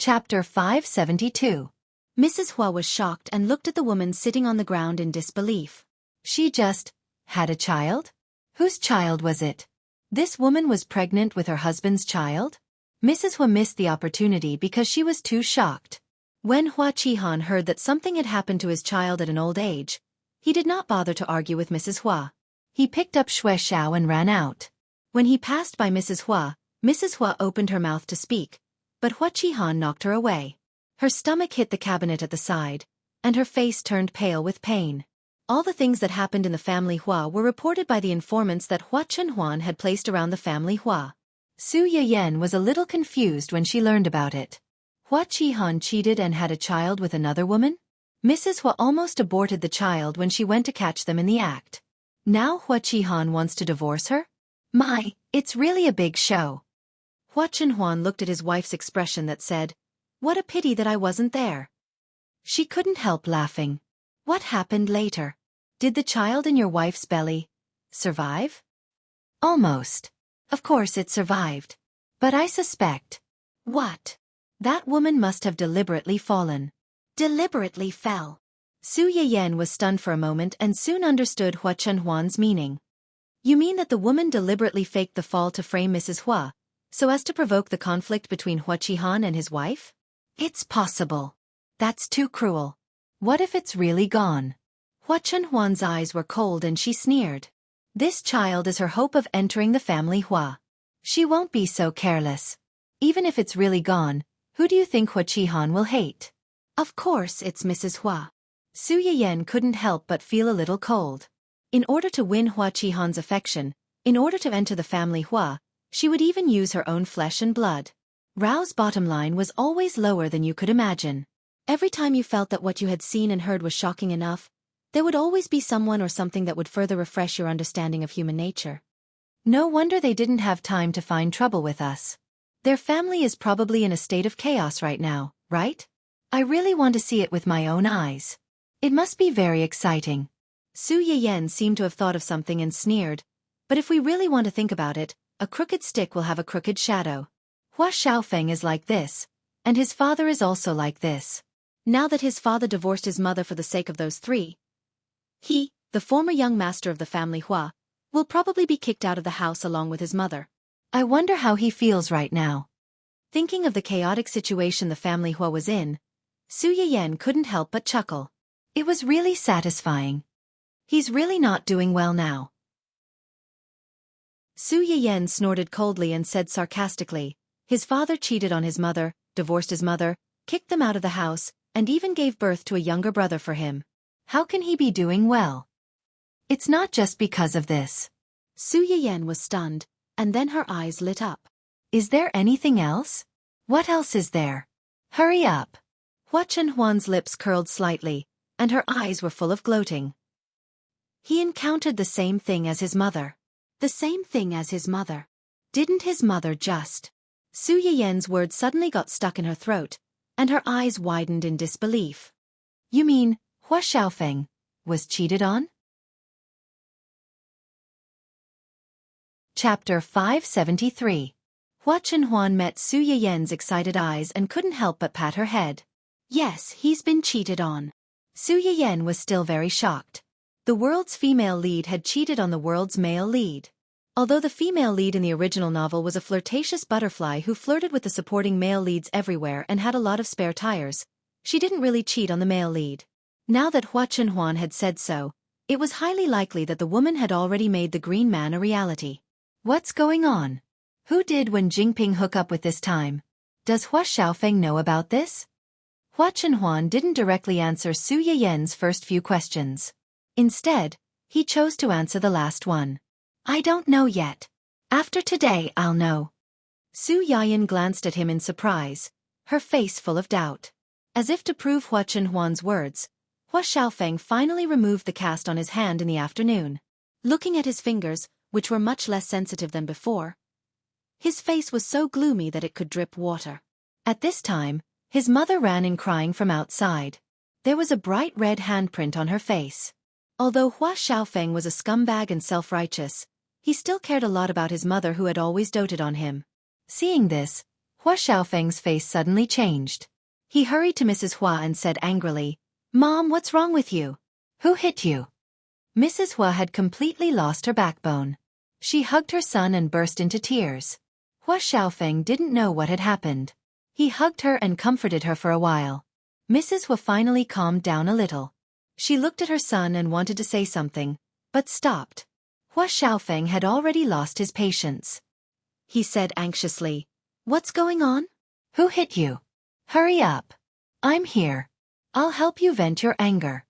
Chapter 572. Mrs. Hua was shocked and looked at the woman sitting on the ground in disbelief. She just had a child? Whose child was it? This woman was pregnant with her husband's child? Mrs. Hua missed the opportunity because she was too shocked. When Hua Qihan heard that something had happened to his child at an old age, he did not bother to argue with Mrs. Hua. He picked up Shui Xiao and ran out. When he passed by Mrs. Hua opened her mouth to speak, but Hua Qihan knocked her away. Her stomach hit the cabinet at the side, and her face turned pale with pain. All the things that happened in the family Hua were reported by the informants that Hua Chenhuan had placed around the family Hua. Su Yiyan was a little confused when she learned about it. Hua Qihan cheated and had a child with another woman? Mrs. Hua almost aborted the child when she went to catch them in the act. Now Hua Qihan wants to divorce her? My, it's really a big show. Hua Chenhuan looked at his wife's expression that said, "What a pity that I wasn't there." She couldn't help laughing. What happened later? Did the child in your wife's belly survive? Almost. Of course it survived. But I suspect. What? That woman must have deliberately fallen. Deliberately fell. Su Yiyan was stunned for a moment and soon understood Hua Chenhuan's meaning. You mean that the woman deliberately faked the fall to frame Mrs. Hua, so as to provoke the conflict between Hua Qihan and his wife? It's possible. That's too cruel. What if it's really gone? Hua Chenhuan's eyes were cold and she sneered. This child is her hope of entering the family Hua. She won't be so careless. Even if it's really gone, who do you think Hua Qihan will hate? Of course it's Mrs. Hua. Su Yiyan couldn't help but feel a little cold. In order to win Hua Qihan's affection, in order to enter the family Hua, she would even use her own flesh and blood. Rao's bottom line was always lower than you could imagine. Every time you felt that what you had seen and heard was shocking enough, there would always be someone or something that would further refresh your understanding of human nature. No wonder they didn't have time to find trouble with us. Their family is probably in a state of chaos right now, right? I really want to see it with my own eyes. It must be very exciting. Su Yiyan seemed to have thought of something and sneered, but if we really want to think about it, a crooked stick will have a crooked shadow. Hua Xiaofan is like this, and his father is also like this. Now that his father divorced his mother for the sake of those three, he, the former young master of the family Hua, will probably be kicked out of the house along with his mother. I wonder how he feels right now. Thinking of the chaotic situation the family Hua was in, Su Yiyan couldn't help but chuckle. It was really satisfying. He's really not doing well now. Su Yiyan snorted coldly and said sarcastically, his father cheated on his mother, divorced his mother, kicked them out of the house, and even gave birth to a younger brother for him. How can he be doing well? It's not just because of this. Su Yiyan was stunned, and then her eyes lit up. Is there anything else? What else is there? Hurry up. Hua Chenhuan's lips curled slightly, and her eyes were full of gloating. He encountered the same thing as his mother. The same thing as his mother. Didn't his mother just? Su Yiyan's words suddenly got stuck in her throat, and her eyes widened in disbelief. You mean, Hua Xiaofan was cheated on? Chapter 573. Hua Chenhuan met Su Yiyan's excited eyes and couldn't help but pat her head. Yes, he's been cheated on. Su Yiyan was still very shocked. The world's female lead had cheated on the world's male lead. Although the female lead in the original novel was a flirtatious butterfly who flirted with the supporting male leads everywhere and had a lot of spare tires, she didn't really cheat on the male lead. Now that Hua Chenhuan had said so, it was highly likely that the woman had already made the green man a reality. What's going on? Who did Wen Jingping hook up with this time? Does Hua Xiaofan know about this? Hua Chenhuan didn't directly answer Su Yiyan's first few questions. Instead, he chose to answer the last one. I don't know yet. After today I'll know. Su Yiyan glanced at him in surprise, her face full of doubt. As if to prove Hua Chenhuan's words, Hua Xiaofan finally removed the cast on his hand in the afternoon. Looking at his fingers, which were much less sensitive than before, his face was so gloomy that it could drip water. At this time, his mother ran in crying from outside. There was a bright red handprint on her face. Although Hua Xiaofan was a scumbag and self-righteous, he still cared a lot about his mother who had always doted on him. Seeing this, Hua Xiaofeng's face suddenly changed. He hurried to Mrs. Hua and said angrily, "Mom, what's wrong with you? Who hit you?" Mrs. Hua had completely lost her backbone. She hugged her son and burst into tears. Hua Xiaofeng didn't know what had happened. He hugged her and comforted her for a while. Mrs. Hua finally calmed down a little. She looked at her son and wanted to say something, but stopped. Hua Xiaofeng had already lost his patience. He said anxiously, "What's going on? Who hit you? Hurry up. I'm here. I'll help you vent your anger."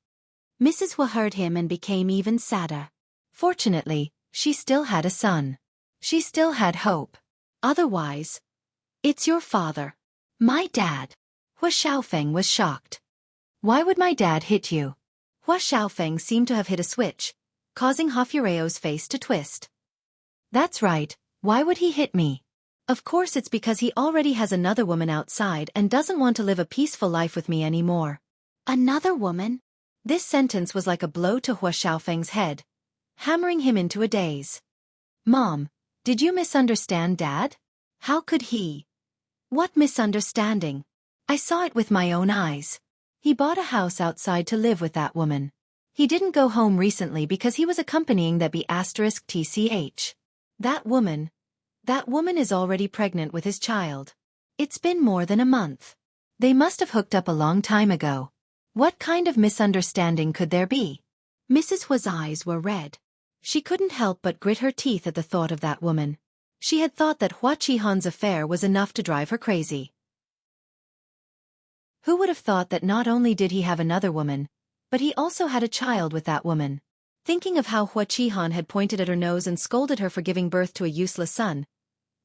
Mrs. Hua heard him and became even sadder. Fortunately, she still had a son. She still had hope. Otherwise, "It's your father. My dad." Hua Xiaofeng was shocked. "Why would my dad hit you?" Hua Xiaofeng seemed to have hit a switch, causing Hafureo's face to twist. "That's right, why would he hit me? Of course it's because he already has another woman outside and doesn't want to live a peaceful life with me anymore." Another woman? This sentence was like a blow to Hua Xiaofeng's head, hammering him into a daze. "Mom, did you misunderstand Dad? How could he?" "What misunderstanding? I saw it with my own eyes. He bought a house outside to live with that woman. He didn't go home recently because he was accompanying that B*TCH. That woman is already pregnant with his child. It's been more than a month. They must have hooked up a long time ago. What kind of misunderstanding could there be?" Mrs. Hua's eyes were red. She couldn't help but grit her teeth at the thought of that woman. She had thought that Hua Qihan's affair was enough to drive her crazy. Who would have thought that not only did he have another woman, but he also had a child with that woman? Thinking of how Hua Qihan had pointed at her nose and scolded her for giving birth to a useless son,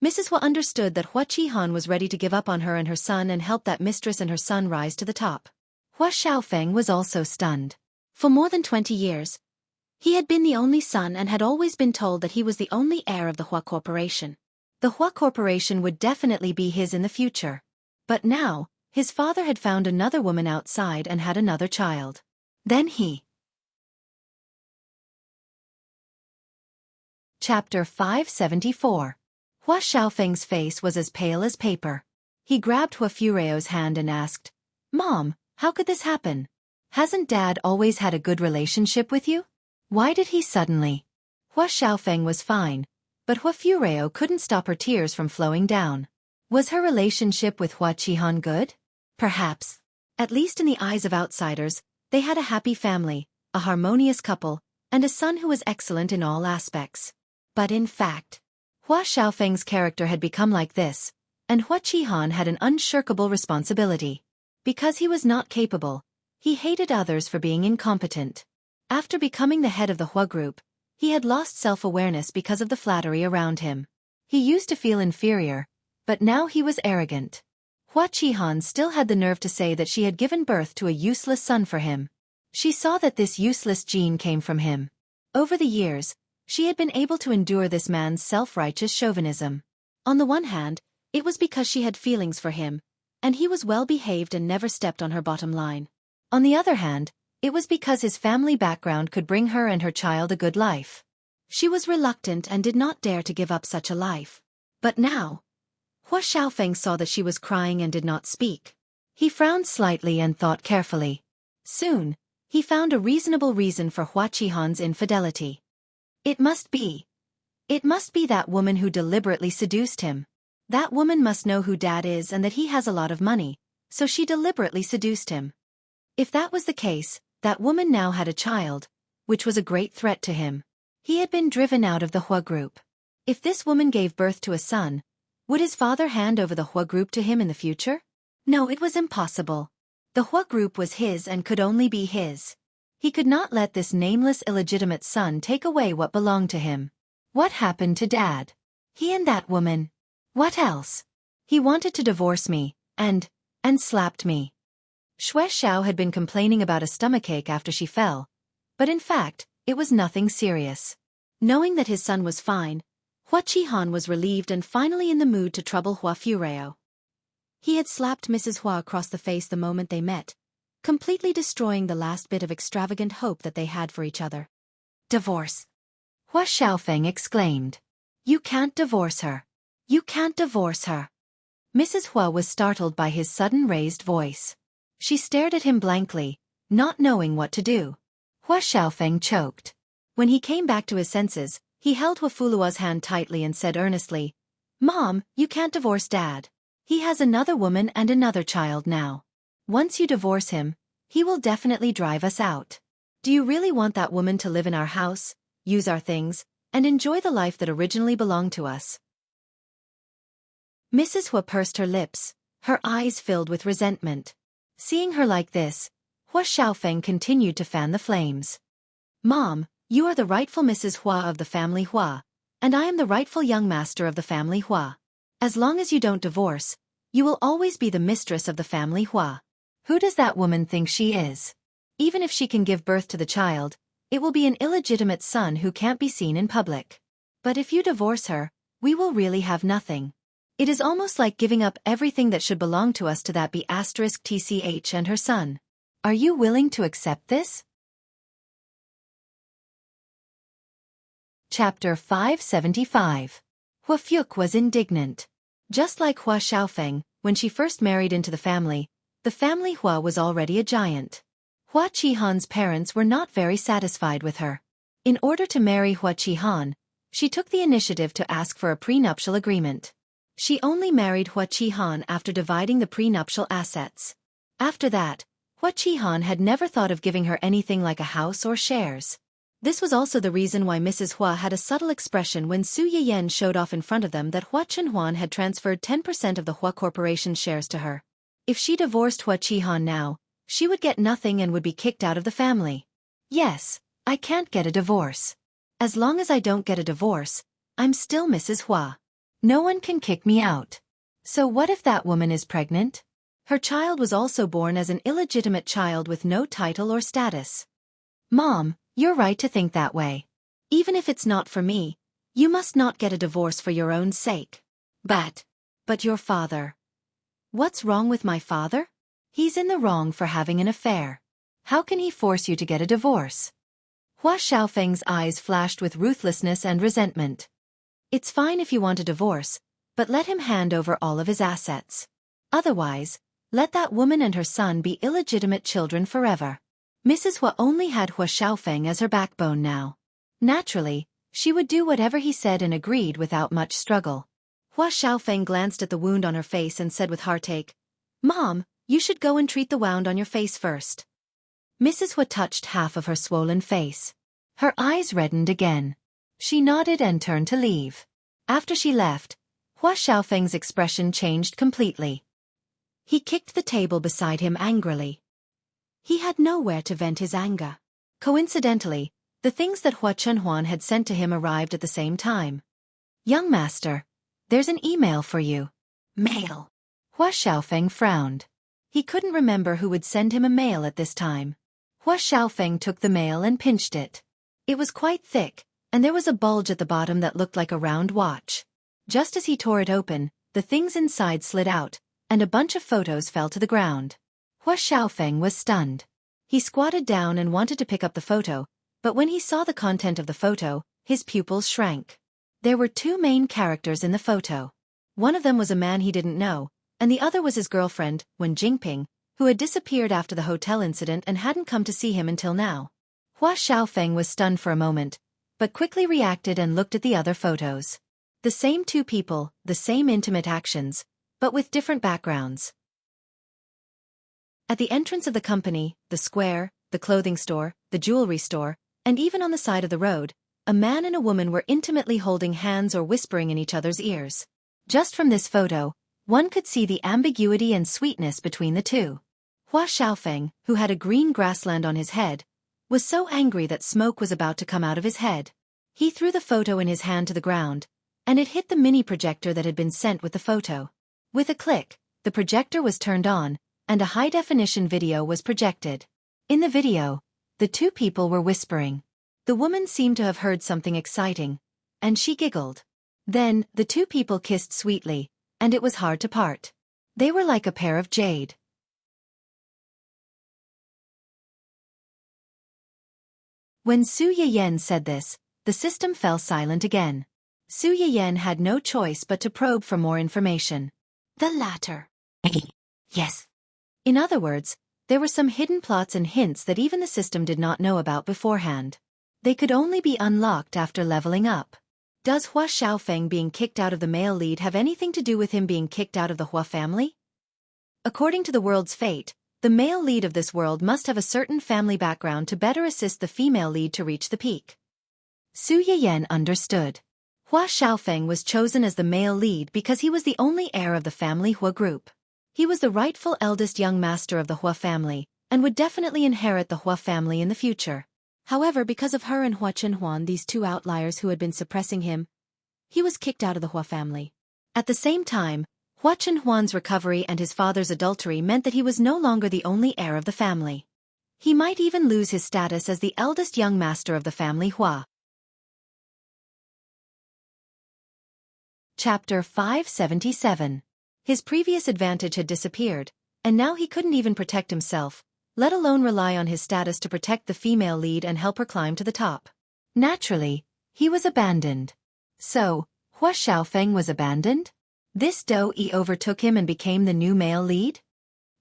Mrs. Hua understood that Hua Qihan was ready to give up on her and her son and help that mistress and her son rise to the top. Hua Xiaofeng was also stunned. For more than 20 years, he had been the only son and had always been told that he was the only heir of the Hua Corporation. The Hua Corporation would definitely be his in the future. But now, his father had found another woman outside and had another child. Then he... Chapter 574. Hua Xiaofeng's face was as pale as paper. He grabbed Hua Fureo's hand and asked, "Mom, how could this happen? Hasn't Dad always had a good relationship with you? Why did he suddenly?" Hua Xiaofeng was fine, but Hua Fureo couldn't stop her tears from flowing down. Was her relationship with Hua Qihan good? Perhaps. At least in the eyes of outsiders, they had a happy family, a harmonious couple, and a son who was excellent in all aspects. But in fact, Hua Xiaofeng's character had become like this, and Hua Qihan had an unshirkable responsibility. Because he was not capable, he hated others for being incompetent. After becoming the head of the Hua group, he had lost self-awareness because of the flattery around him. He used to feel inferior, but now he was arrogant. Hua Qihan still had the nerve to say that she had given birth to a useless son for him. She saw that this useless gene came from him. Over the years, she had been able to endure this man's self-righteous chauvinism. On the one hand, it was because she had feelings for him, and he was well-behaved and never stepped on her bottom line. On the other hand, it was because his family background could bring her and her child a good life. She was reluctant and did not dare to give up such a life. But now, Hua Xiaofeng saw that she was crying and did not speak. He frowned slightly and thought carefully. Soon, he found a reasonable reason for Hua Qihan's infidelity. It must be that woman who deliberately seduced him. That woman must know who Dad is and that he has a lot of money, so she deliberately seduced him. If that was the case, that woman now had a child, which was a great threat to him. He had been driven out of the Hua group. If this woman gave birth to a son, would his father hand over the Hua group to him in the future? No, it was impossible. The Hua group was his and could only be his. He could not let this nameless illegitimate son take away what belonged to him. What happened to Dad? He and that woman. What else? He wanted to divorce me, and slapped me. Xue Xiao had been complaining about a stomachache after she fell, but in fact, it was nothing serious. Knowing that his son was fine, Hua Qihan was relieved and finally in the mood to trouble Hua Fureo. He had slapped Mrs. Hua across the face the moment they met, completely destroying the last bit of extravagant hope that they had for each other. Divorce. Hua Xiaofeng exclaimed. You can't divorce her. You can't divorce her. Mrs. Hua was startled by his sudden raised voice. She stared at him blankly, not knowing what to do. Hua Xiaofan choked. When he came back to his senses, he held Hua Fulua's hand tightly and said earnestly, "Mom, you can't divorce Dad. He has another woman and another child now. Once you divorce him, he will definitely drive us out. Do you really want that woman to live in our house, use our things, and enjoy the life that originally belonged to us?" Mrs. Hua pursed her lips, her eyes filled with resentment. Seeing her like this, Hua Xiaofan continued to fan the flames. "Mom, you are the rightful Mrs. Hua of the family Hua, and I am the rightful young master of the family Hua. As long as you don't divorce, you will always be the mistress of the family Hua. Who does that woman think she is? Even if she can give birth to the child, it will be an illegitimate son who can't be seen in public. But if you divorce her, we will really have nothing. It is almost like giving up everything that should belong to us to that B*TCH and her son. Are you willing to accept this?" Chapter 575. Hua Fuke was indignant. Just like Hua Xiaofan, when she first married into the family Hua was already a giant. Hua Qihan's parents were not very satisfied with her. In order to marry Hua Qihan, she took the initiative to ask for a prenuptial agreement. She only married Hua Qihan after dividing the prenuptial assets. After that, Hua Qihan had never thought of giving her anything like a house or shares. This was also the reason why Mrs. Hua had a subtle expression when Su Yiyan showed off in front of them that Hua Chenhuan had transferred 10% of the Hua Corporation's shares to her. If she divorced Hua Qihan now, she would get nothing and would be kicked out of the family. Yes, I can't get a divorce. As long as I don't get a divorce, I'm still Mrs. Hua. No one can kick me out. So what if that woman is pregnant? Her child was also born as an illegitimate child with no title or status. Mom, you're right to think that way. Even if it's not for me, you must not get a divorce for your own sake. But your father. What's wrong with my father? He's in the wrong for having an affair. How can he force you to get a divorce? Hua Xiaofeng's eyes flashed with ruthlessness and resentment. It's fine if you want a divorce, but let him hand over all of his assets. Otherwise, let that woman and her son be illegitimate children forever. Mrs. Hua only had Hua Xiaofan as her backbone now. Naturally, she would do whatever he said and agreed without much struggle. Hua Xiaofan glanced at the wound on her face and said with heartache, "Mom, you should go and treat the wound on your face first." Mrs. Hua touched half of her swollen face. Her eyes reddened again. She nodded and turned to leave. After she left, Hua Xiaofeng's expression changed completely. He kicked the table beside him angrily. He had nowhere to vent his anger. Coincidentally, the things that Hua Chenhuan had sent to him arrived at the same time. "Young master, there's an email for you." "Mail?" Hua Xiaofeng frowned. He couldn't remember who would send him a mail at this time. Hua Xiaofeng took the mail and pinched it. It was quite thick, and there was a bulge at the bottom that looked like a round watch. Just as he tore it open, the things inside slid out, and a bunch of photos fell to the ground. Hua Xiaofeng was stunned. He squatted down and wanted to pick up the photo, but when he saw the content of the photo, his pupils shrank. There were two main characters in the photo. One of them was a man he didn't know, and the other was his girlfriend, Wen Jingping, who had disappeared after the hotel incident and hadn't come to see him until now. Hua Xiaofeng was stunned for a moment, but quickly reacted and looked at the other photos. The same two people, the same intimate actions, but with different backgrounds. At the entrance of the company, the square, the clothing store, the jewelry store, and even on the side of the road, a man and a woman were intimately holding hands or whispering in each other's ears. Just from this photo, one could see the ambiguity and sweetness between the two. Hua Xiaofeng, who had a green grassland on his head, was so angry that smoke was about to come out of his head. He threw the photo in his hand to the ground, and it hit the mini projector that had been sent with the photo. With a click, the projector was turned on, and a high-definition video was projected. In the video, the two people were whispering. The woman seemed to have heard something exciting, and she giggled. Then, the two people kissed sweetly, and it was hard to part. They were like a pair of jade. When Su Yiyan said this, the system fell silent again. Su Yiyan had no choice but to probe for more information. The latter. Yes. In other words, there were some hidden plots and hints that even the system did not know about beforehand. They could only be unlocked after leveling up. Does Hua Xiaofan being kicked out of the male lead have anything to do with him being kicked out of the Hua family? According to the world's fate, the male lead of this world must have a certain family background to better assist the female lead to reach the peak. Su Yiyan understood. Hua Xiaofan was chosen as the male lead because he was the only heir of the family Hua group. He was the rightful eldest young master of the Hua family, and would definitely inherit the Hua family in the future. However, because of her and Hua Chenhuan, these two outliers who had been suppressing him, he was kicked out of the Hua family. At the same time, Hua Chenhuan's recovery and his father's adultery meant that he was no longer the only heir of the family. He might even lose his status as the eldest young master of the family Hua. Chapter 577. His previous advantage had disappeared, and now he couldn't even protect himself, let alone rely on his status to protect the female lead and help her climb to the top. Naturally, he was abandoned. So, Hua Xiaofan was abandoned? This Do-yi overtook him and became the new male lead?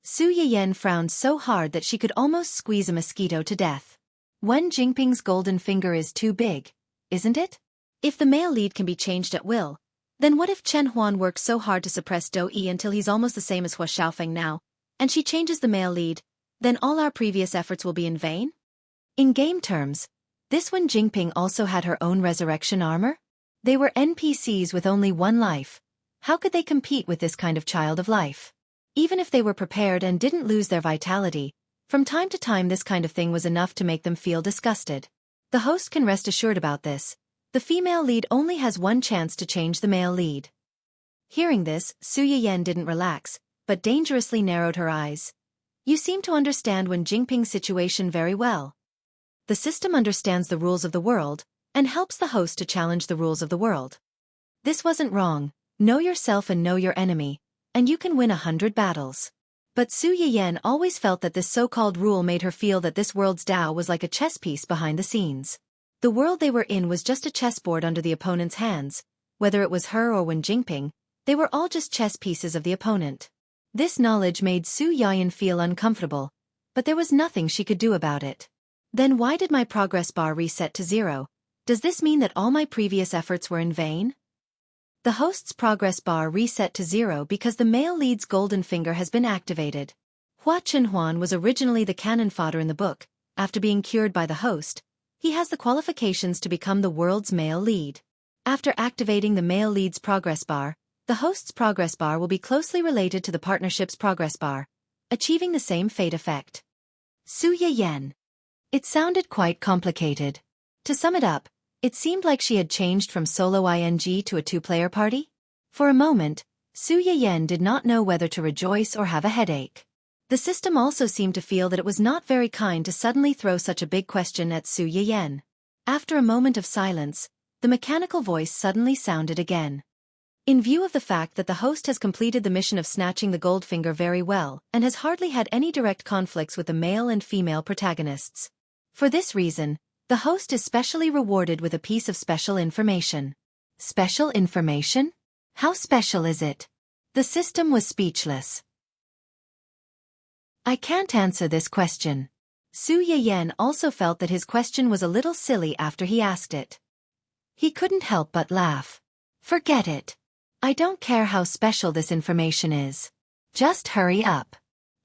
Su Yiyan frowned so hard that she could almost squeeze a mosquito to death. Wen Jingping's golden finger is too big, isn't it? If the male lead can be changed at will, then what if Chen Huan works so hard to suppress Do-yi until he's almost the same as Hua Xiaofan now, and she changes the male lead, then all our previous efforts will be in vain? In game terms, this Wen Jingping also had her own resurrection armor? They were NPCs with only one life. How could they compete with this kind of child of life? Even if they were prepared and didn't lose their vitality, from time to time this kind of thing was enough to make them feel disgusted. The host can rest assured about this. The female lead only has one chance to change the male lead. Hearing this, Su Yiyan didn't relax, but dangerously narrowed her eyes. You seem to understand Wen Jingping's situation very well. The system understands the rules of the world, and helps the host to challenge the rules of the world. This wasn't wrong. Know yourself and know your enemy, and you can win 100 battles. But Su Yiyan always felt that this so-called rule made her feel that this world's Tao was like a chess piece behind the scenes. The world they were in was just a chessboard under the opponent's hands. Whether it was her or Wen Jingping, they were all just chess pieces of the opponent. This knowledge made Su Yiyan feel uncomfortable, but there was nothing she could do about it. Then why did my progress bar reset to 0? Does this mean that all my previous efforts were in vain? The host's progress bar reset to 0 because the male lead's golden finger has been activated. Hua Chenhuan was originally the cannon fodder in the book. After being cured by the host, he has the qualifications to become the world's male lead. After activating the male lead's progress bar, the host's progress bar will be closely related to the partnership's progress bar, achieving the same fate effect. Su Yiyan. It sounded quite complicated. To sum it up, it seemed like she had changed from solo ing to a two-player party. For a moment, Su Yiyan did not know whether to rejoice or have a headache. The system also seemed to feel that it was not very kind to suddenly throw such a big question at Su Yiyan. After a moment of silence, the mechanical voice suddenly sounded again. In view of the fact that the host has completed the mission of snatching the gold finger very well and has hardly had any direct conflicts with the male and female protagonists. For this reason, the host is specially rewarded with a piece of special information. Special information? How special is it? The system was speechless. I can't answer this question. Su Yiyan also felt that his question was a little silly after he asked it. He couldn't help but laugh. Forget it. I don't care how special this information is. Just hurry up.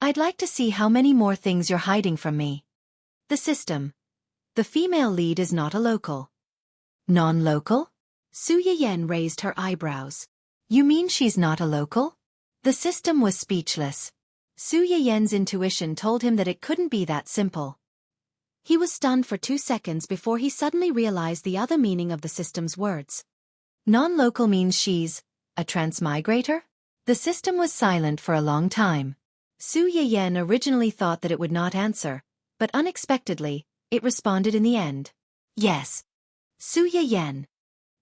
I'd like to see how many more things you're hiding from me. The system. The female lead is not a local. Non-local? Su Yiyan raised her eyebrows. You mean she's not a local? The system was speechless. Su Yiyan's intuition told him that it couldn't be that simple. He was stunned for 2 seconds before he suddenly realized the other meaning of the system's words. Non-local means she's a transmigrator? The system was silent for a long time. Su Yiyan originally thought that it would not answer, but unexpectedly, it responded in the end. Yes. Su Yiyan.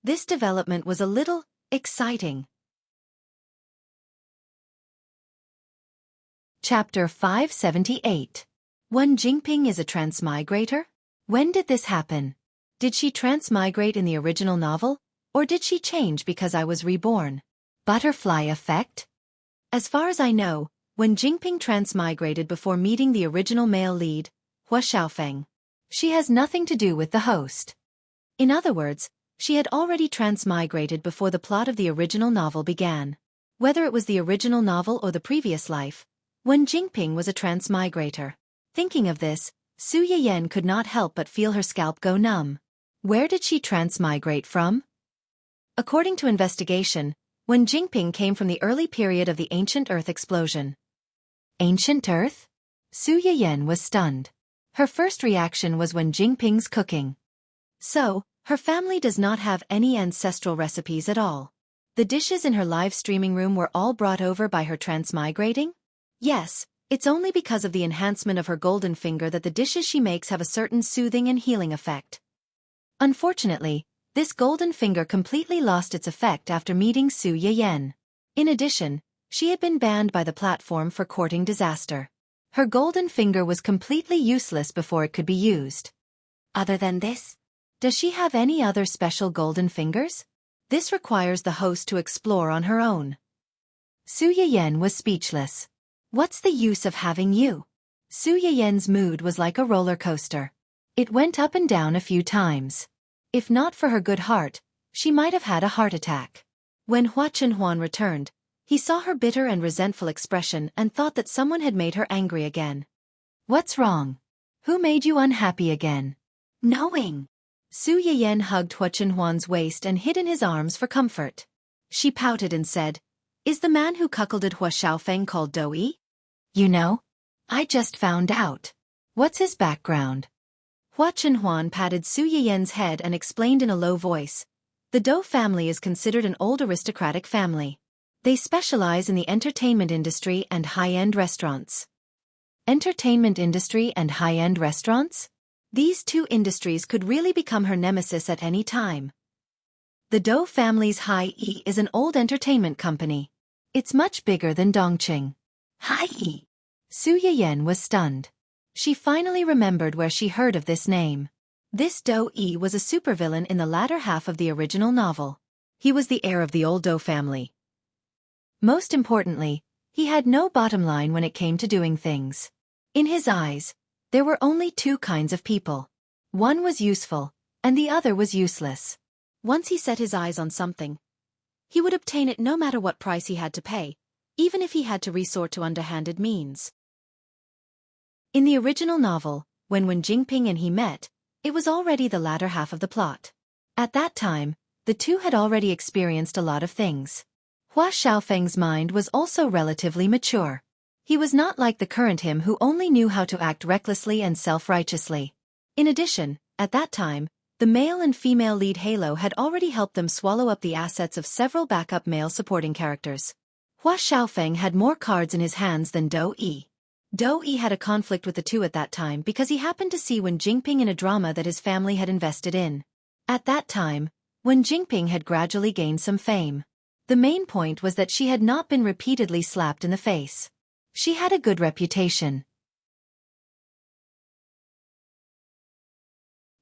This development was a little exciting. Chapter 578. Wen Jingping is a transmigrator? When did this happen? Did she transmigrate in the original novel, or did she change because I was reborn? Butterfly effect? As far as I know, when Jingping transmigrated before meeting the original male lead, Xiaofan, she has nothing to do with the host. In other words, she had already transmigrated before the plot of the original novel began. Whether it was the original novel or the previous life, Wen Jingping was a transmigrator. Thinking of this, Su Yiyan could not help but feel her scalp go numb. Where did she transmigrate from? According to investigation, Wen Jingping came from the early period of the ancient Earth explosion. Ancient Earth? Su Yiyan was stunned. Her first reaction was Wen Jingping's cooking. So, her family does not have any ancestral recipes at all. The dishes in her live streaming room were all brought over by her transmigrating? Yes, it's only because of the enhancement of her golden finger that the dishes she makes have a certain soothing and healing effect. Unfortunately, this golden finger completely lost its effect after meeting Su Yiyan. In addition, she had been banned by the platform for courting disaster. Her golden finger was completely useless before it could be used. Other than this, does she have any other special golden fingers? This requires the host to explore on her own. Su Yiyan was speechless. What's the use of having you? Su Yiyan's mood was like a roller coaster. It went up and down a few times. If not for her good heart, she might have had a heart attack. When Hua Chenhuan returned, he saw her bitter and resentful expression and thought that someone had made her angry again. What's wrong? Who made you unhappy again? Knowing. Su Yiyan hugged Hua Chenhuan's waist and hid in his arms for comfort. She pouted and said, "Is the man who cuckolded Hua Xiaofan called Doi?" "You know? I just found out. What's his background?" Hua Chenhuan patted Su Yiyan's head and explained in a low voice. The Dou family is considered an old aristocratic family. They specialize in the entertainment industry and high-end restaurants. Entertainment industry and high-end restaurants? These two industries could really become her nemesis at any time. The Dou family's Hai-E is an old entertainment company. It's much bigger than Dongqing. Hai-E. Su Yiyan was stunned. She finally remembered where she heard of this name. This Dou-E was a supervillain in the latter half of the original novel. He was the heir of the old Dou family. Most importantly, he had no bottom line when it came to doing things. In his eyes, there were only two kinds of people. One was useful, and the other was useless. Once he set his eyes on something, he would obtain it no matter what price he had to pay, even if he had to resort to underhanded means. In the original novel, when Wen Jingping and he met, it was already the latter half of the plot. At that time, the two had already experienced a lot of things. Hua Xiaofeng's mind was also relatively mature. He was not like the current him who only knew how to act recklessly and self-righteously. In addition, at that time, the male and female lead Halo had already helped them swallow up the assets of several backup male supporting characters. Hua Xiaofeng had more cards in his hands than Dou-E. Dou-E had a conflict with the two at that time because he happened to see Wen Jingping in a drama that his family had invested in. At that time, Wen Jingping had gradually gained some fame. The main point was that she had not been repeatedly slapped in the face. She had a good reputation.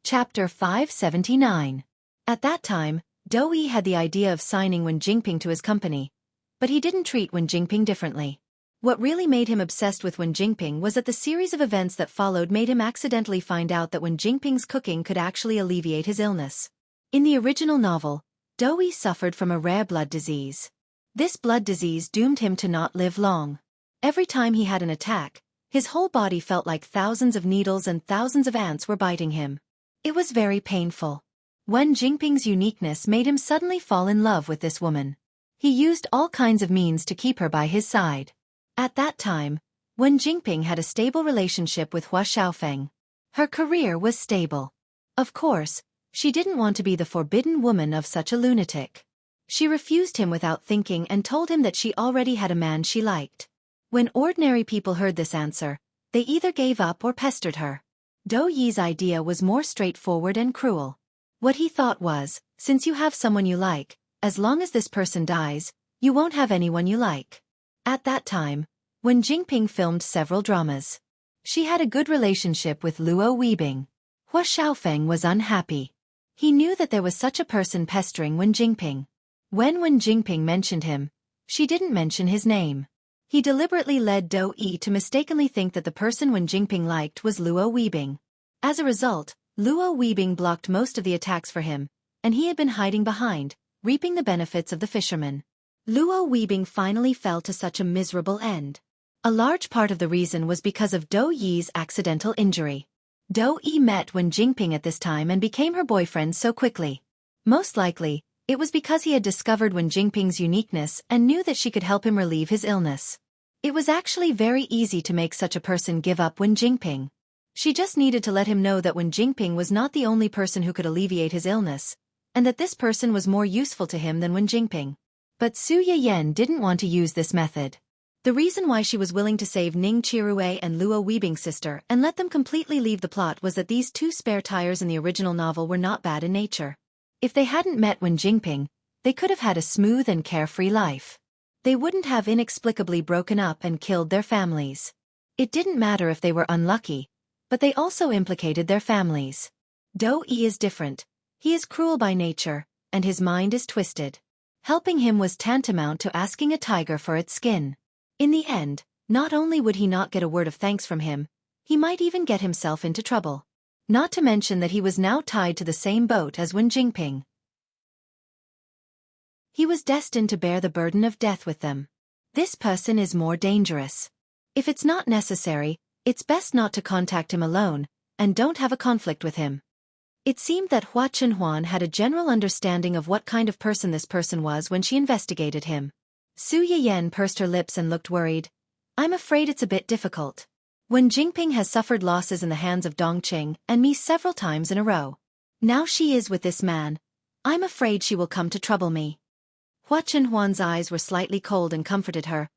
Chapter 579. At that time, Dou-E had the idea of signing Wen Jingping to his company, but he didn't treat Wen Jingping differently. What really made him obsessed with Wen Jingping was that the series of events that followed made him accidentally find out that Wen Jingping's cooking could actually alleviate his illness. In the original novel, Dou-E suffered from a rare blood disease. This blood disease doomed him to not live long. Every time he had an attack, his whole body felt like thousands of needles and thousands of ants were biting him. It was very painful. Wen Jingping's uniqueness made him suddenly fall in love with this woman. He used all kinds of means to keep her by his side. At that time, Wen Jingping had a stable relationship with Hua Xiaofeng. Her career was stable. Of course, she didn't want to be the forbidden woman of such a lunatic. She refused him without thinking and told him that she already had a man she liked. When ordinary people heard this answer, they either gave up or pestered her. Dou-Yi's idea was more straightforward and cruel. What he thought was, since you have someone you like, as long as this person dies, you won't have anyone you like. At that time, Wen Jingping filmed several dramas. She had a good relationship with Luo Weibing. Hua Xiaofeng was unhappy. He knew that there was such a person pestering Wen Jingping. When Wen Jingping mentioned him, she didn't mention his name. He deliberately led Dou Yi to mistakenly think that the person Wen Jingping liked was Luo Weibing. As a result, Luo Weibing blocked most of the attacks for him, and he had been hiding behind, reaping the benefits of the fisherman. Luo Weibing finally fell to such a miserable end. A large part of the reason was because of Dou Yi's accidental injury. Dou Yi met Wen Jingping at this time and became her boyfriend so quickly. Most likely, it was because he had discovered Wen Jingping's uniqueness and knew that she could help him relieve his illness. It was actually very easy to make such a person give up Wen Jingping. She just needed to let him know that Wen Jingping was not the only person who could alleviate his illness, and that this person was more useful to him than Wen Jingping. But Su Yiyan didn't want to use this method. The reason why she was willing to save Ning Qirue and Luo Weibing's sister and let them completely leave the plot was that these two spare tires in the original novel were not bad in nature. If they hadn't met Wen Jingping, they could have had a smooth and carefree life. They wouldn't have inexplicably broken up and killed their families. It didn't matter if they were unlucky, but they also implicated their families. Dou Yi is different. He is cruel by nature, and his mind is twisted. Helping him was tantamount to asking a tiger for its skin. In the end, not only would he not get a word of thanks from him, he might even get himself into trouble. Not to mention that he was now tied to the same boat as Wen Jingping. He was destined to bear the burden of death with them. This person is more dangerous. If it's not necessary, it's best not to contact him alone, and don't have a conflict with him. It seemed that Hua Chenhuan had a general understanding of what kind of person this person was when she investigated him. Su Yiyan pursed her lips and looked worried. I'm afraid it's a bit difficult. Wen Jingping has suffered losses in the hands of Dongqing and me several times in a row. Now she is with this man. I'm afraid she will come to trouble me. Hua Chenhuan's eyes were slightly cold and comforted her.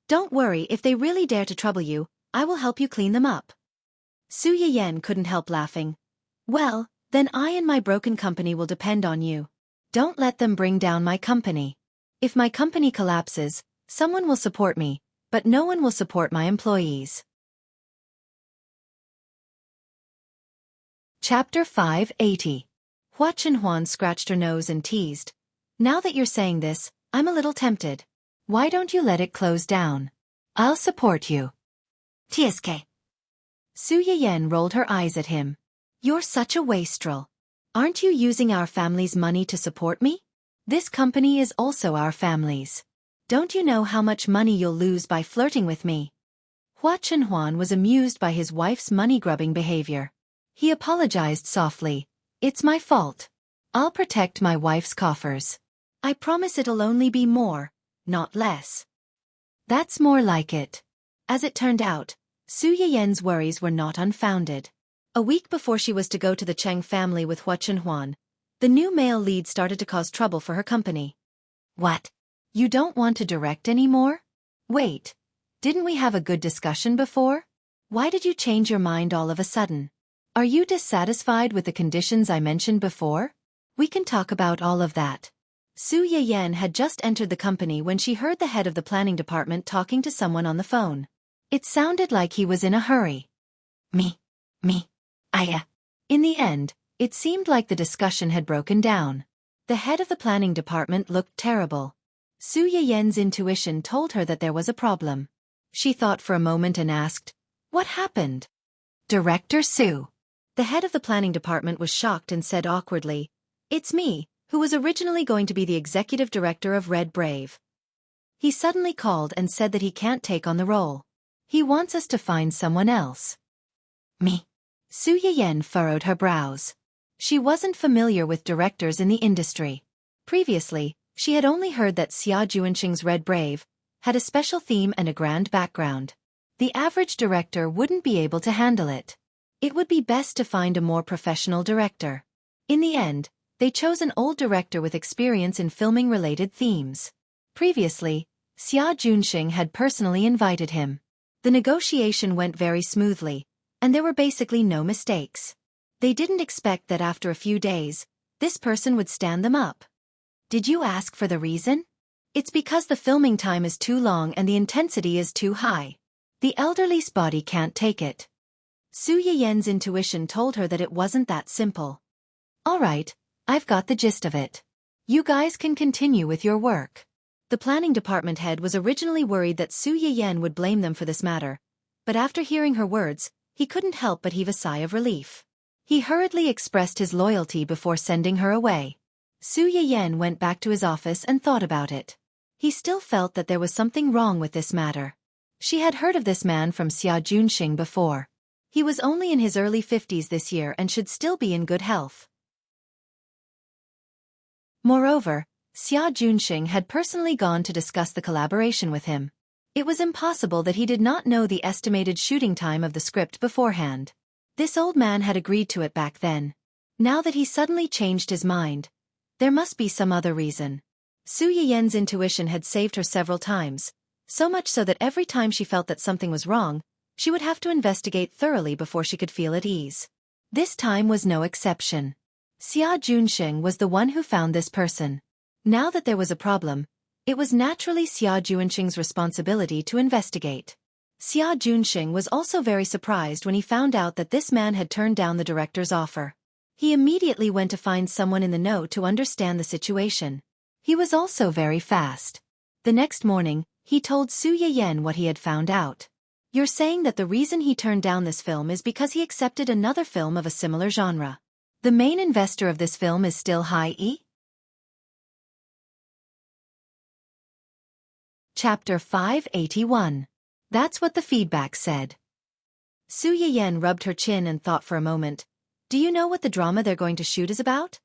Don't worry, if they really dare to trouble you, I will help you clean them up. Su Yiyan couldn't help laughing. Well, then I and my broken company will depend on you. Don't let them bring down my company. If my company collapses, someone will support me, but no one will support my employees. Chapter 580. Hua Chenhuan scratched her nose and teased. Now that you're saying this, I'm a little tempted. Why don't you let it close down? I'll support you. TSK. Su Yiyan rolled her eyes at him. You're such a wastrel. Aren't you using our family's money to support me? This company is also our family's. Don't you know how much money you'll lose by flirting with me? Hua Chenhuan was amused by his wife's money-grubbing behavior. He apologized softly. It's my fault. I'll protect my wife's coffers. I promise it'll only be more, not less. That's more like it. As it turned out, Su Yiyan's worries were not unfounded. A week before she was to go to the Cheng family with Hua Chenhuan, the new male lead started to cause trouble for her company. What? You don't want to direct anymore? Wait, didn't we have a good discussion before? Why did you change your mind all of a sudden? Are you dissatisfied with the conditions I mentioned before? We can talk about all of that. Su Yiyan had just entered the company when she heard the head of the planning department talking to someone on the phone. It sounded like he was in a hurry. Me. Aya. In the end, it seemed like the discussion had broken down. The head of the planning department looked terrible. Su Yiyan's intuition told her that there was a problem. She thought for a moment and asked, What happened? Director Su. The head of the planning department was shocked and said awkwardly, It's me, who was originally going to be the executive director of Red Brave. He suddenly called and said that he can't take on the role. He wants us to find someone else. Me. Su Yiyan furrowed her brows. She wasn't familiar with directors in the industry. Previously, she had only heard that Xia Juanxing's Red Brave had a special theme and a grand background. The average director wouldn't be able to handle it. It would be best to find a more professional director. In the end, they chose an old director with experience in filming related themes. Previously, Xia Juanxing had personally invited him. The negotiation went very smoothly, and there were basically no mistakes. They didn't expect that after a few days, this person would stand them up. Did you ask for the reason? It's because the filming time is too long and the intensity is too high. The elderly's body can't take it. Su Yiyan's intuition told her that it wasn't that simple. All right, I've got the gist of it. You guys can continue with your work. The planning department head was originally worried that Su Yiyan would blame them for this matter, but after hearing her words, he couldn't help but heave a sigh of relief. He hurriedly expressed his loyalty before sending her away. Su Yiyan went back to his office and thought about it. He still felt that there was something wrong with this matter. She had heard of this man from Xia Junxing before. He was only in his early 50s this year and should still be in good health. Moreover, Xia Junxing had personally gone to discuss the collaboration with him. It was impossible that he did not know the estimated shooting time of the script beforehand. This old man had agreed to it back then. Now that he suddenly changed his mind, there must be some other reason. Su Yiyan's intuition had saved her several times, so much so that every time she felt that something was wrong, she would have to investigate thoroughly before she could feel at ease. This time was no exception. Xia Junxing was the one who found this person. Now that there was a problem, it was naturally Xia Junxing's responsibility to investigate. Xia Junxing was also very surprised when he found out that this man had turned down the director's offer. He immediately went to find someone in the know to understand the situation. He was also very fast. The next morning, he told Su Yiyan what he had found out. You're saying that the reason he turned down this film is because he accepted another film of a similar genre. The main investor of this film is still Hai Yi? Chapter 581. That's what the feedback said. Su Yiyan rubbed her chin and thought for a moment. Do you know what the drama they're going to shoot is about?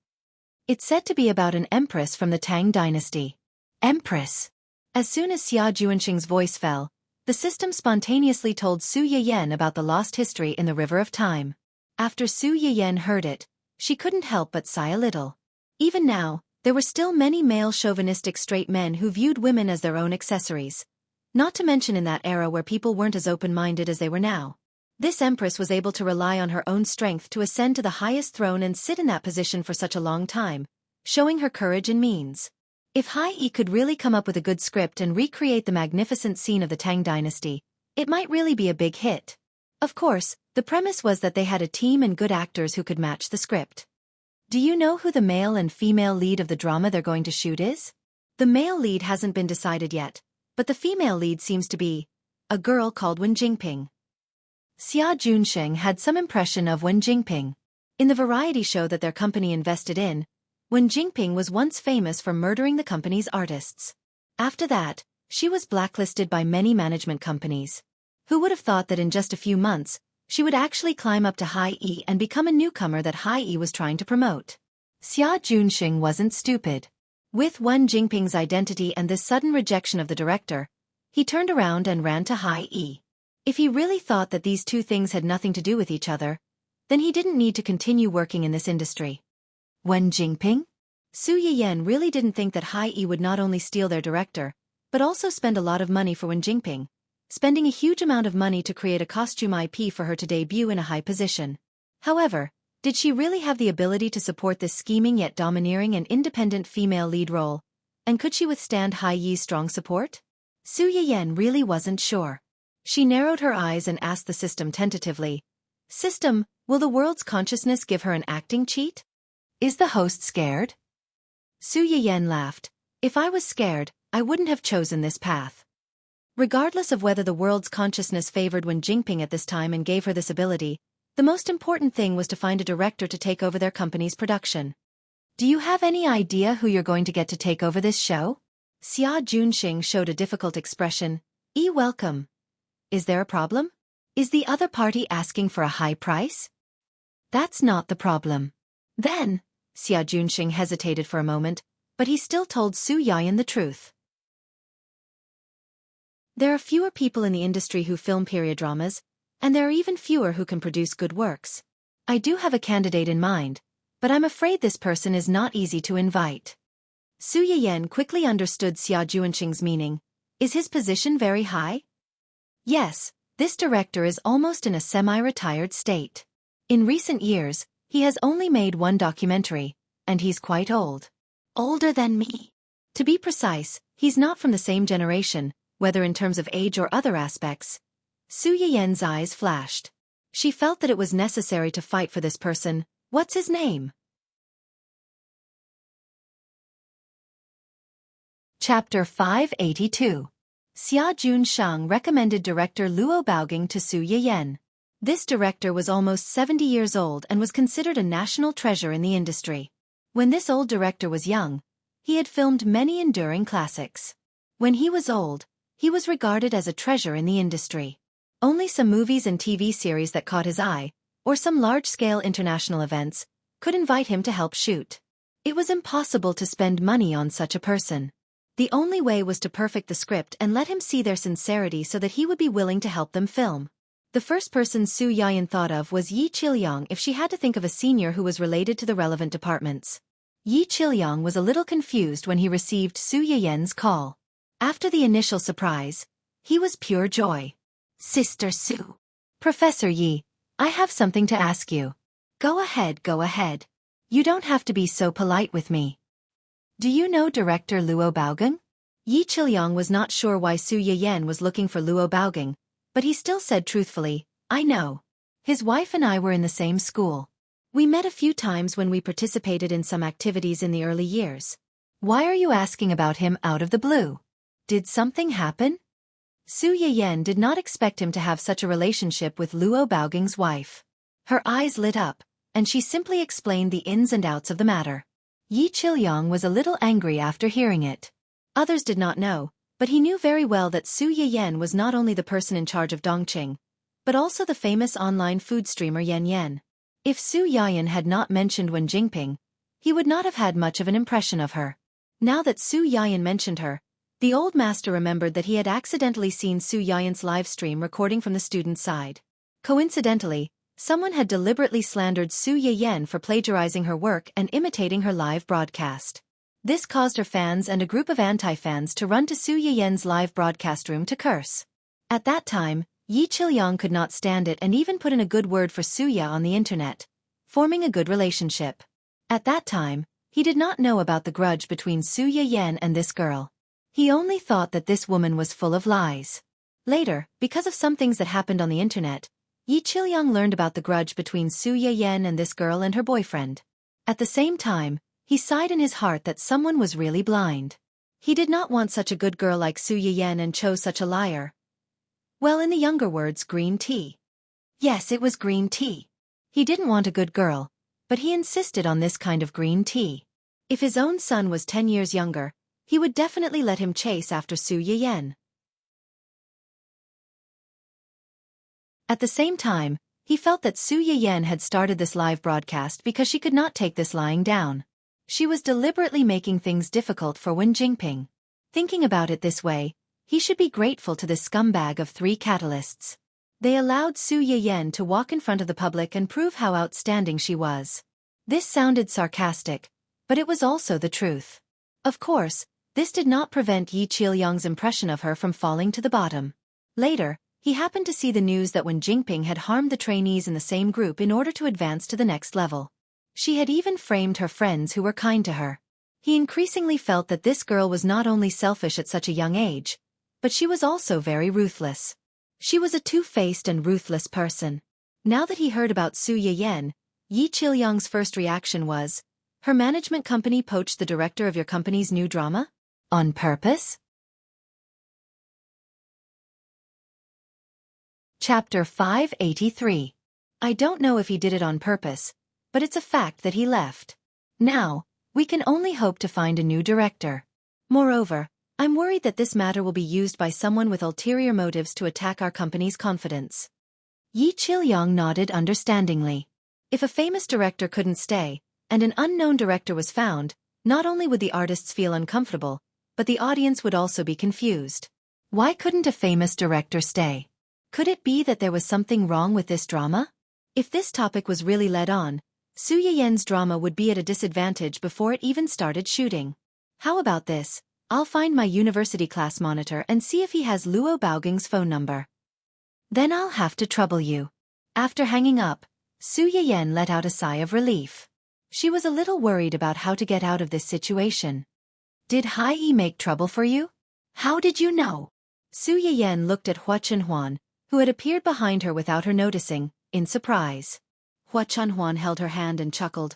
It's said to be about an empress from the Tang dynasty. Empress. As soon as Xia Junxing's voice fell, the system spontaneously told Su Yiyan about the lost history in the River of Time. After Su Yiyan heard it, she couldn't help but sigh a little. Even now, there were still many male chauvinistic straight men who viewed women as their own accessories. Not to mention in that era where people weren't as open-minded as they were now. This empress was able to rely on her own strength to ascend to the highest throne and sit in that position for such a long time, showing her courage and means. If Hai Yi could really come up with a good script and recreate the magnificent scene of the Tang dynasty, it might really be a big hit. Of course, the premise was that they had a team and good actors who could match the script. Do you know who the male and female lead of the drama they're going to shoot is? The male lead hasn't been decided yet, but the female lead seems to be a girl called Wen Jingping. Xia Junxing had some impression of Wen Jingping. In the variety show that their company invested in, Wen Jingping was once famous for murdering the company's artists. After that, she was blacklisted by many management companies. Who would have thought that in just a few months, she would actually climb up to Hai Yi and become a newcomer that Hai Yi was trying to promote? Xia Junxing wasn't stupid. With Wen Jingping's identity and this sudden rejection of the director, he turned around and ran to Hai Yi. If he really thought that these two things had nothing to do with each other, then he didn't need to continue working in this industry. Wen Jingping? Su Yiyan really didn't think that Hai Yi would not only steal their director, but also spend a lot of money for Wen Jingping, spending a huge amount of money to create a costume IP for her to debut in a high position. However, did she really have the ability to support this scheming yet domineering and independent female lead role? And could she withstand Hai Yi's strong support? Su Yiyan really wasn't sure. She narrowed her eyes and asked the system tentatively, System, will the world's consciousness give her an acting cheat? Is the host scared? Su Yiyan laughed. If I was scared, I wouldn't have chosen this path. Regardless of whether the world's consciousness favored Wen Jingping at this time and gave her this ability, the most important thing was to find a director to take over their company's production. Do you have any idea who you're going to get to take over this show? Xia Junxing showed a difficult expression. Welcome. Is there a problem? Is the other party asking for a high price? That's not the problem. Then, Xia Junxing hesitated for a moment, but he still told Su Yiyan the truth. There are fewer people in the industry who film period dramas, and there are even fewer who can produce good works. I do have a candidate in mind, but I'm afraid this person is not easy to invite. Su Yiyan quickly understood Xia Junxing's meaning. Is his position very high? Yes, this director is almost in a semi-retired state. In recent years, he has only made one documentary, and he's quite old. Older than me. To be precise, he's not from the same generation, whether in terms of age or other aspects. Su Yiyan's eyes flashed. She felt that it was necessary to fight for this person. What's his name? Chapter 582. Xia Junsheng recommended director Luo Baoging to Su Yiyan. This director was almost 70 years old and was considered a national treasure in the industry. When this old director was young, he had filmed many enduring classics. When he was old, he was regarded as a treasure in the industry. Only some movies and TV series that caught his eye, or some large-scale international events, could invite him to help shoot. It was impossible to spend money on such a person. The only way was to perfect the script and let him see their sincerity so that he would be willing to help them film. The first person Su Yiyan thought of was Yi Chilyang if she had to think of a senior who was related to the relevant departments. Yi Chilyang was a little confused when he received Su Yiyan's call. After the initial surprise, he was pure joy. "Sister Su. Professor Yi, I have something to ask you." Go ahead, go ahead. You don't have to be so polite with me." "Do you know director Luo Baoging?" Yi Chilyang was not sure why Su Yiyan was looking for Luo Baoging, but he still said truthfully, "I know. His wife and I were in the same school. We met a few times when we participated in some activities in the early years." "Why are you asking about him out of the blue? Did something happen?" Su Yiyan did not expect him to have such a relationship with Luo Baoging's wife. Her eyes lit up, and she simply explained the ins and outs of the matter. Yi Chilyang was a little angry after hearing it. Others did not know, but he knew very well that Su Yiyan was not only the person in charge of Dongqing, but also the famous online food streamer Yan Yan. If Su Yiyan had not mentioned Wen Jingping, he would not have had much of an impression of her. Now that Su Yiyan mentioned her, the old master remembered that he had accidentally seen Su Yiyan's live stream recording from the student's side. Coincidentally, someone had deliberately slandered Su Yiyan for plagiarizing her work and imitating her live broadcast. This caused her fans and a group of anti-fans to run to Su Yiyan's live broadcast room to curse. At that time, Yi Chilyang could not stand it and even put in a good word for Suya on the internet, forming a good relationship. At that time, he did not know about the grudge between Su Yiyan and this girl. He only thought that this woman was full of lies. Later, because of some things that happened on the internet, Yi Chilyang learned about the grudge between Su Yiyan and this girl and her boyfriend. At the same time, he sighed in his heart that someone was really blind. He did not want such a good girl like Su Yiyan and chose such a liar. Well, in the younger words, green tea. Yes, it was green tea. He didn't want a good girl, but he insisted on this kind of green tea. If his own son was 10 years younger, he would definitely let him chase after Su Yiyan. At the same time, he felt that Su Yiyan had started this live broadcast because she could not take this lying down. She was deliberately making things difficult for Wen Jingping. Thinking about it this way, he should be grateful to this scumbag of 3 catalysts. They allowed Su Yiyan to walk in front of the public and prove how outstanding she was. This sounded sarcastic, but it was also the truth. Of course, this did not prevent Yi Chilyang's impression of her from falling to the bottom. Later, he happened to see the news that Wen Jingping had harmed the trainees in the same group in order to advance to the next level. She had even framed her friends who were kind to her. He increasingly felt that this girl was not only selfish at such a young age, but she was also very ruthless. She was a two-faced and ruthless person. Now that he heard about Su Yiyan, Yi Chilyang's first reaction was, "Her management company poached the director of your company's new drama? On purpose?" Chapter 583. I don't know if he did it on purpose, but it's a fact that he left. Now, we can only hope to find a new director. Moreover, I'm worried that this matter will be used by someone with ulterior motives to attack our company's confidence. Yi Chilyang nodded understandingly. If a famous director couldn't stay, and an unknown director was found, not only would the artists feel uncomfortable, but the audience would also be confused. Why couldn't a famous director stay? Could it be that there was something wrong with this drama? If this topic was really led on, Su Yiyan's drama would be at a disadvantage before it even started shooting. How about this? I'll find my university class monitor and see if he has Luo Baoging's phone number. Then I'll have to trouble you. After hanging up, Su Yiyan let out a sigh of relief. She was a little worried about how to get out of this situation. Did Hai Yi make trouble for you? How did you know? Su Yiyan looked at Hua Chunhuan, who had appeared behind her without her noticing, in surprise. Hua Chunhuan held her hand and chuckled.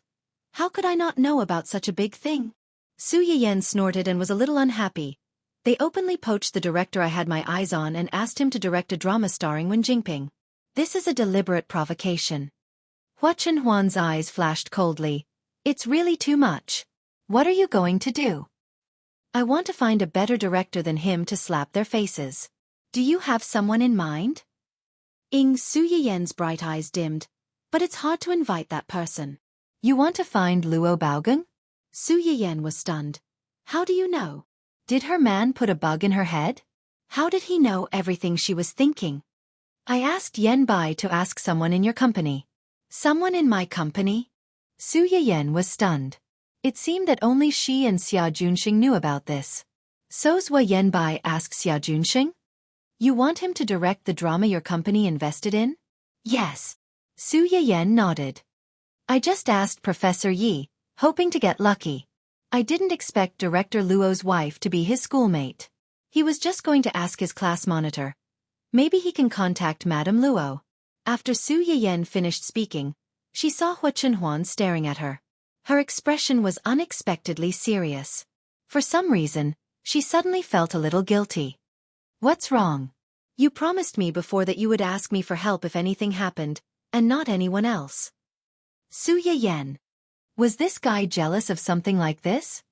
How could I not know about such a big thing? Su Yiyan snorted and was a little unhappy, They openly poached the director I had my eyes on and asked him to direct a drama starring Wen Jingping. This is a deliberate provocation. Hua Chenhuan's eyes flashed coldly. It's really too much. What are you going to do? I want to find a better director than him to slap their faces. Do you have someone in mind? Su Yiyan's bright eyes dimmed. But it's hard to invite that person. You want to find Luo Baogang? Su Yiyan was stunned. How do you know? Did her man put a bug in her head? How did he know everything she was thinking? I asked Yan Bai to ask someone in your company. Someone in my company? Su Yiyan was stunned. It seemed that only she and Xia Junxing knew about this. So's Wa Yan Bai asked Xia Junxing? You want him to direct the drama your company invested in? Yes. Su Yiyan nodded. I just asked Professor Yi, hoping to get lucky. I didn't expect Director Luo's wife to be his schoolmate. He was just going to ask his class monitor. Maybe he can contact Madame Luo. After Su Yiyan finished speaking, she saw Hua Chenhuan staring at her. Her expression was unexpectedly serious. For some reason, she suddenly felt a little guilty. What's wrong? You promised me before that you would ask me for help if anything happened, and not anyone else. Su Yiyan. Was this guy jealous of something like this?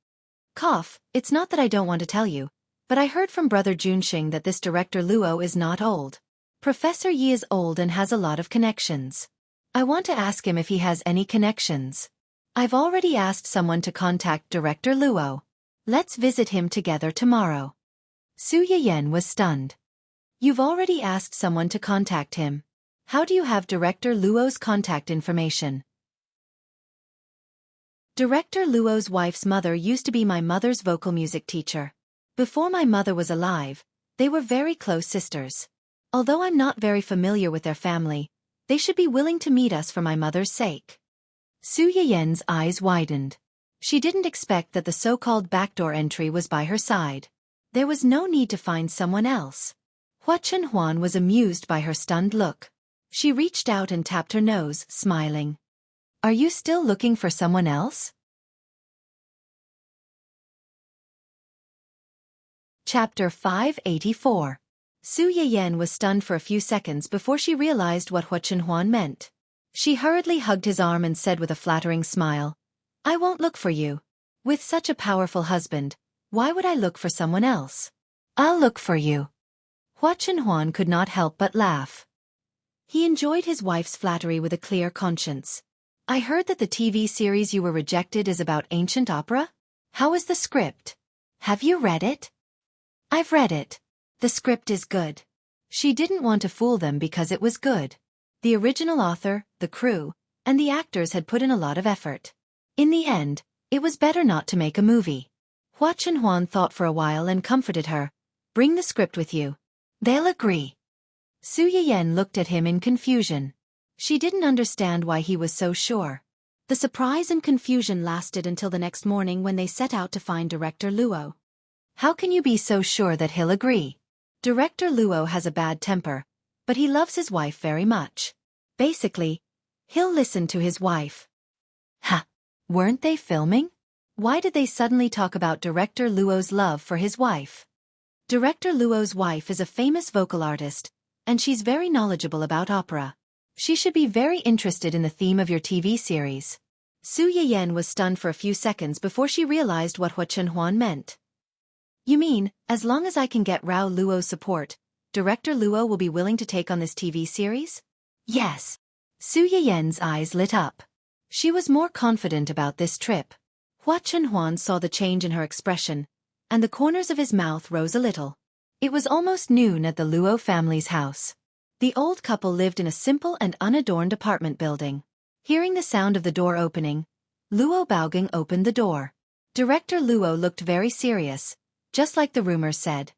It's not that I don't want to tell you, but I heard from Brother Junxing that this Director Luo is not old. Professor Yi is old and has a lot of connections. I want to ask him if he has any connections. I've already asked someone to contact Director Luo. Let's visit him together tomorrow. Su Yiyan was stunned. You've already asked someone to contact him. How do you have Director Luo's contact information? Director Luo's wife's mother used to be my mother's vocal music teacher. Before my mother was alive, they were very close sisters. Although I'm not very familiar with their family, they should be willing to meet us for my mother's sake. Su Yiyan's eyes widened. She didn't expect that the so-called backdoor entry was by her side. There was no need to find someone else. Hua Chenhuan was amused by her stunned look. She reached out and tapped her nose, smiling. Are you still looking for someone else? Chapter 584. Su Yiyan was stunned for a few seconds before she realized what Hua Chenhuan meant. She hurriedly hugged his arm and said with a flattering smile, I won't look for you. With such a powerful husband, why would I look for someone else? I'll look for you. Hua Chenhuan could not help but laugh. He enjoyed his wife's flattery with a clear conscience. I heard that the TV series you were rejected is about ancient opera? How is the script? Have you read it? I've read it. The script is good. She didn't want to fool them because it was good. The original author, the crew, and the actors had put in a lot of effort. In the end, it was better not to make a movie. Hua Chenhuan thought for a while and comforted her. Bring the script with you. They'll agree. Su Yiyan looked at him in confusion. She didn't understand why he was so sure. The surprise and confusion lasted until the next morning when they set out to find Director Luo. How can you be so sure that he'll agree? Director Luo has a bad temper, but he loves his wife very much. Basically, he'll listen to his wife. Weren't they filming? Why did they suddenly talk about Director Luo's love for his wife? Director Luo's wife is a famous vocal artist, and she's very knowledgeable about opera. She should be very interested in the theme of your TV series. Su Yiyan was stunned for a few seconds before she realized what Hua Chenhuan meant. You mean, as long as I can get Rao Luo's support, Director Luo will be willing to take on this TV series? Yes. Su Yiyan's eyes lit up. She was more confident about this trip. Hua Chenhuan saw the change in her expression, and the corners of his mouth rose a little. It was almost noon at the Luo family's house. The old couple lived in a simple and unadorned apartment building. Hearing the sound of the door opening, Luo Baogang opened the door. Director Luo looked very serious, just like the rumors said.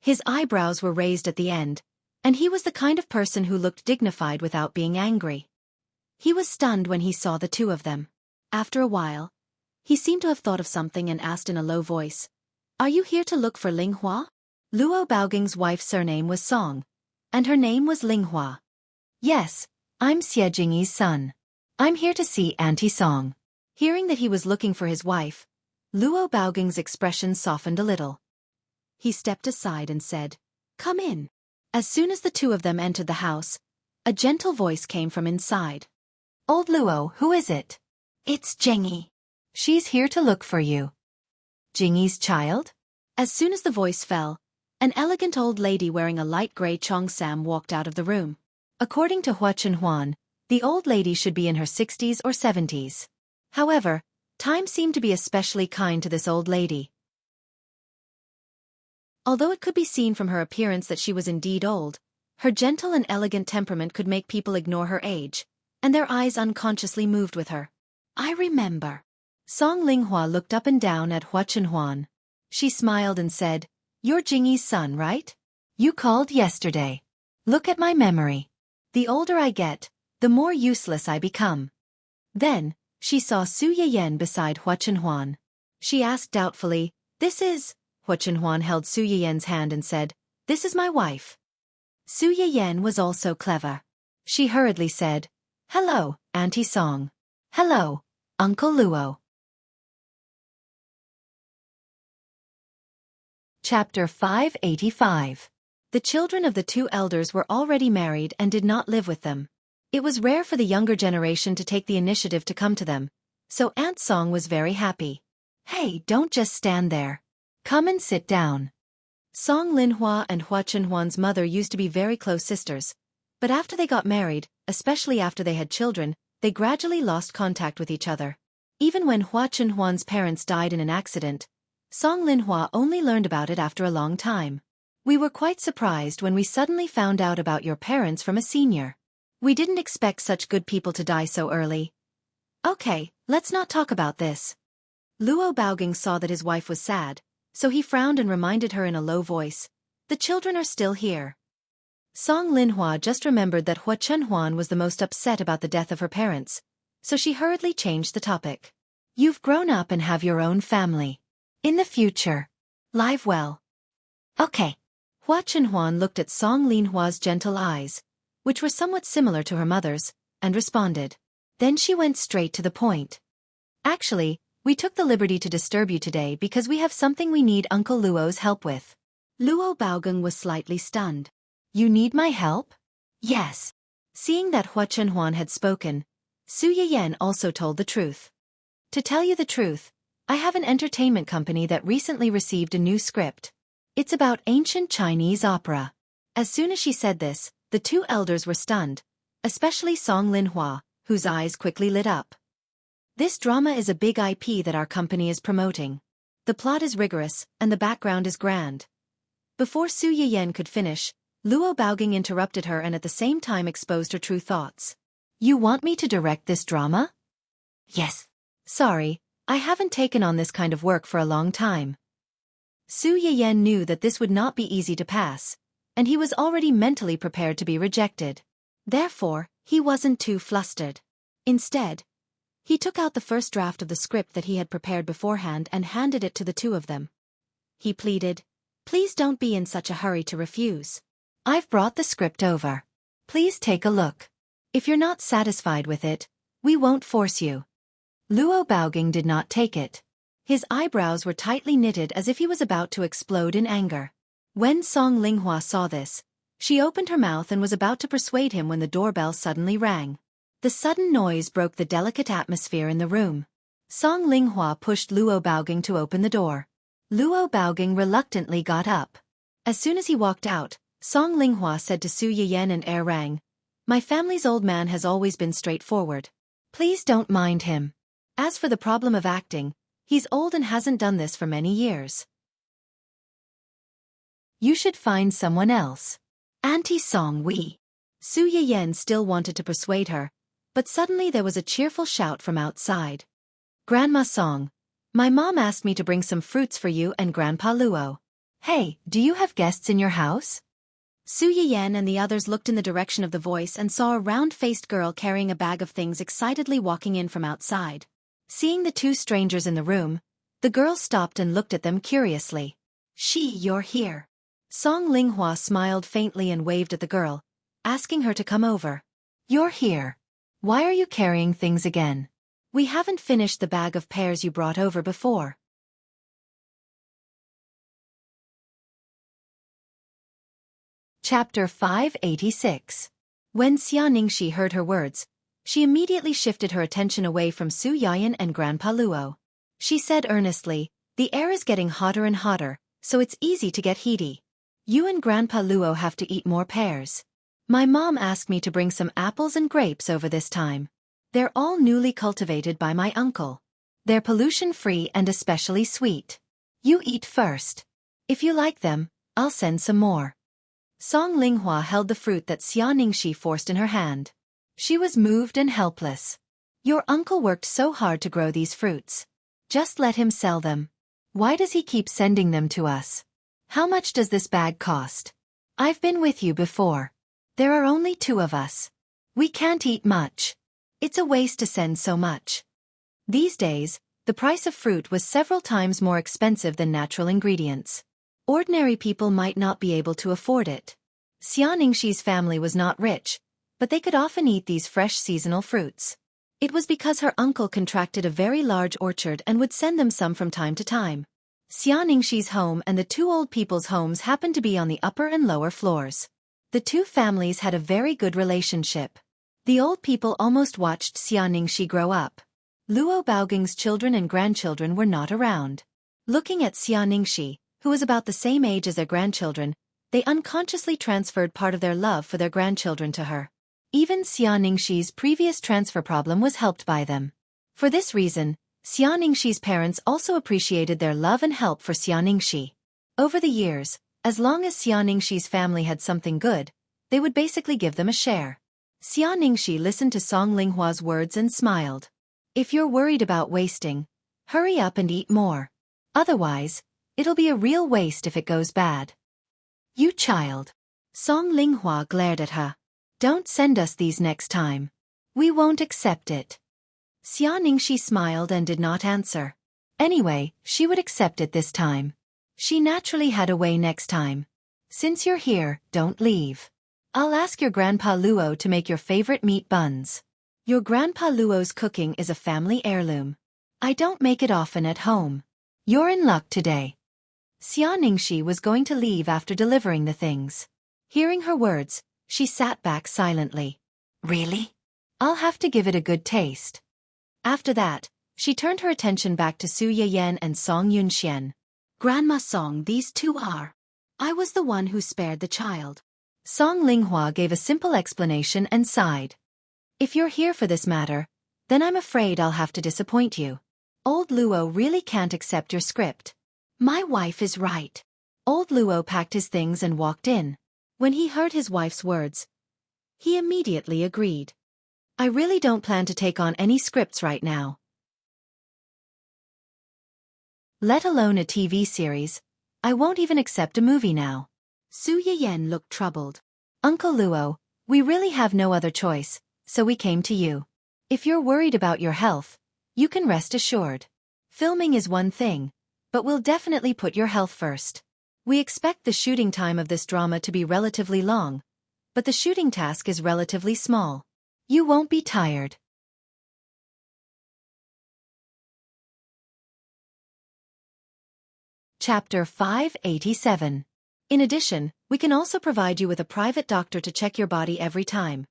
His eyebrows were raised at the end, and he was the kind of person who looked dignified without being angry. He was stunned when he saw the two of them. After a while, he seemed to have thought of something and asked in a low voice, Are you here to look for Ling Hua? Luo Baogang's wife's surname was Song, and her name was Ling Hua. Yes, I'm Xie Jingyi's son. I'm here to see Auntie Song. Hearing that he was looking for his wife, Luo Baogang's expression softened a little. He stepped aside and said, "Come in." As soon as the two of them entered the house, a gentle voice came from inside. "Old Luo, who is it?" "It's Jingyi. She's here to look for you." "Jingyi's child?" As soon as the voice fell, an elegant old lady wearing a light gray cheongsam walked out of the room. According to Hua Chenhuan, the old lady should be in her 60s or 70s. However, time seemed to be especially kind to this old lady. Although it could be seen from her appearance that she was indeed old, her gentle and elegant temperament could make people ignore her age, and their eyes unconsciously moved with her. "I remember." Song Linghua looked up and down at Hua Chenhuan. She smiled and said, "You're Jingyi's son, right? You called yesterday. Look at my memory. The older I get, the more useless I become." Then, she saw Su Yiyen beside Hua Chenhuan. She asked doubtfully, "This is—" Hua Chenhuan held Su Yiyen's hand and said, "This is my wife." Su Yiyen was also clever. She hurriedly said, "Hello, Auntie Song. Hello, Uncle Luo." Chapter 585. The children of the two elders were already married and did not live with them. It was rare for the younger generation to take the initiative to come to them, so Aunt Song was very happy. "Hey, don't just stand there. Come and sit down." Song Linhua and Hua Chenhuan's mother used to be very close sisters, but after they got married, especially after they had children, they gradually lost contact with each other. Even when Hua Chenhuan's parents died in an accident, Song Linhua only learned about it after a long time. "We were quite surprised when we suddenly found out about your parents from a senior. We didn't expect such good people to die so early." "Okay, let's not talk about this." Luo Baogang saw that his wife was sad, so he frowned and reminded her in a low voice, "The children are still here." Song Linhua just remembered that Hua Chenhuan was the most upset about the death of her parents, so she hurriedly changed the topic. "You've grown up and have your own family. In the future, live well." "Okay." Hua Chenhuan looked at Song Linhua's gentle eyes, which were somewhat similar to her mother's, and responded. Then she went straight to the point. "Actually, we took the liberty to disturb you today because we have something we need Uncle Luo's help with." Luo Baogang was slightly stunned. "You need my help?" "Yes." Seeing that Hua Chenhuan had spoken, Su Yiyen also told the truth. "To tell you the truth, I have an entertainment company that recently received a new script. It's about ancient Chinese opera." As soon as she said this, the two elders were stunned, especially Song Linhua, whose eyes quickly lit up. "This drama is a big IP that our company is promoting. The plot is rigorous, and the background is grand." Before Su Yiyen could finish, Luo Baogang interrupted her and at the same time exposed her true thoughts. "You want me to direct this drama?" "Yes." "Sorry, I haven't taken on this kind of work for a long time." Su Yiyen knew that this would not be easy to pass, and he was already mentally prepared to be rejected. Therefore, he wasn't too flustered. Instead, he took out the first draft of the script that he had prepared beforehand and handed it to the two of them. He pleaded, "Please don't be in such a hurry to refuse. I've brought the script over. Please take a look. If you're not satisfied with it, we won't force you." Luo Baogang did not take it. His eyebrows were tightly knitted as if he was about to explode in anger. When Song Linghua saw this, she opened her mouth and was about to persuade him when the doorbell suddenly rang. The sudden noise broke the delicate atmosphere in the room. Song Linghua pushed Luo Baogang to open the door. Luo Baogang reluctantly got up. As soon as he walked out, Song Linghua said to Su Yiyen and Rang, "My family's old man has always been straightforward. Please don't mind him. As for the problem of acting, he's old and hasn't done this for many years. You should find someone else." "Auntie Song Wei." Su Yiyen still wanted to persuade her, but suddenly there was a cheerful shout from outside. "Grandma Song, my mom asked me to bring some fruits for you and Grandpa Luo. Hey, do you have guests in your house?" Su Yiyen and the others looked in the direction of the voice and saw a round-faced girl carrying a bag of things excitedly walking in from outside. Seeing the two strangers in the room, the girl stopped and looked at them curiously. You're here." Song Linghua smiled faintly and waved at the girl, asking her to come over. "You're here. Why are you carrying things again? We haven't finished the bag of pears you brought over before." Chapter 586. When Xia Ningxi heard her words, she immediately shifted her attention away from Su Yayan and Grandpa Luo. She said earnestly, "The air is getting hotter and hotter, so it's easy to get heaty. You and Grandpa Luo have to eat more pears. My mom asked me to bring some apples and grapes over this time. They're all newly cultivated by my uncle. They're pollution-free and especially sweet. You eat first. If you like them, I'll send some more." Song Linghua held the fruit that Xia Ningxi forced in her hand. She was moved and helpless. "Your uncle worked so hard to grow these fruits. Just let him sell them. Why does he keep sending them to us? How much does this bag cost? I've been with you before. There are only 2 of us. We can't eat much. It's a waste to send so much." These days, the price of fruit was several times more expensive than natural ingredients. Ordinary people might not be able to afford it. Xia Ningxi's family was not rich, but they could often eat these fresh seasonal fruits. It was because her uncle contracted a very large orchard and would send them some from time to time. Xia Ningxi's home and the 2 old people's homes happened to be on the upper and lower floors. The 2 families had a very good relationship. The old people almost watched Xia Ningxi grow up. Luo Baoging's children and grandchildren were not around. Looking at Xia Ningxi, who was about the same age as their grandchildren, they unconsciously transferred part of their love for their grandchildren to her. Even Xia Ningxi's previous transfer problem was helped by them. For this reason, Xia Ningxi's parents also appreciated their love and help for Xia Ningxi. Over the years, as long as Xia Ningxi's family had something good, they would basically give them a share. Xia Ningxi listened to Song Linghua's words and smiled. "If you're worried about wasting, hurry up and eat more. Otherwise, it'll be a real waste if it goes bad." "You child." Song Linghua glared at her. "Don't send us these next time. We won't accept it." Xia Ningxi smiled and did not answer. Anyway, she would accept it this time. She naturally had a way next time. "Since you're here, don't leave. I'll ask your Grandpa Luo to make your favorite meat buns. Your Grandpa Luo's cooking is a family heirloom. I don't make it often at home. You're in luck today." Xia Ningxi was going to leave after delivering the things. Hearing her words, she sat back silently. "Really? I'll have to give it a good taste." After that, she turned her attention back to Su Yayan and Song Yunxian. "Grandma Song, these 2 are. I was the one who spared the child." Song Linghua gave a simple explanation and sighed. "If you're here for this matter, then I'm afraid I'll have to disappoint you. Old Luo really can't accept your script." "My wife is right." Old Luo packed his things and walked in. When he heard his wife's words, he immediately agreed. "I really don't plan to take on any scripts right now. Let alone a TV series. I won't even accept a movie now." Su Yayan looked troubled. "Uncle Luo, we really have no other choice, so we came to you. If you're worried about your health, you can rest assured. Filming is one thing, but we'll definitely put your health first. We expect the shooting time of this drama to be relatively long, but the shooting task is relatively small. You won't be tired." Chapter 587. In addition, we can also provide you with a private doctor to check your body every time.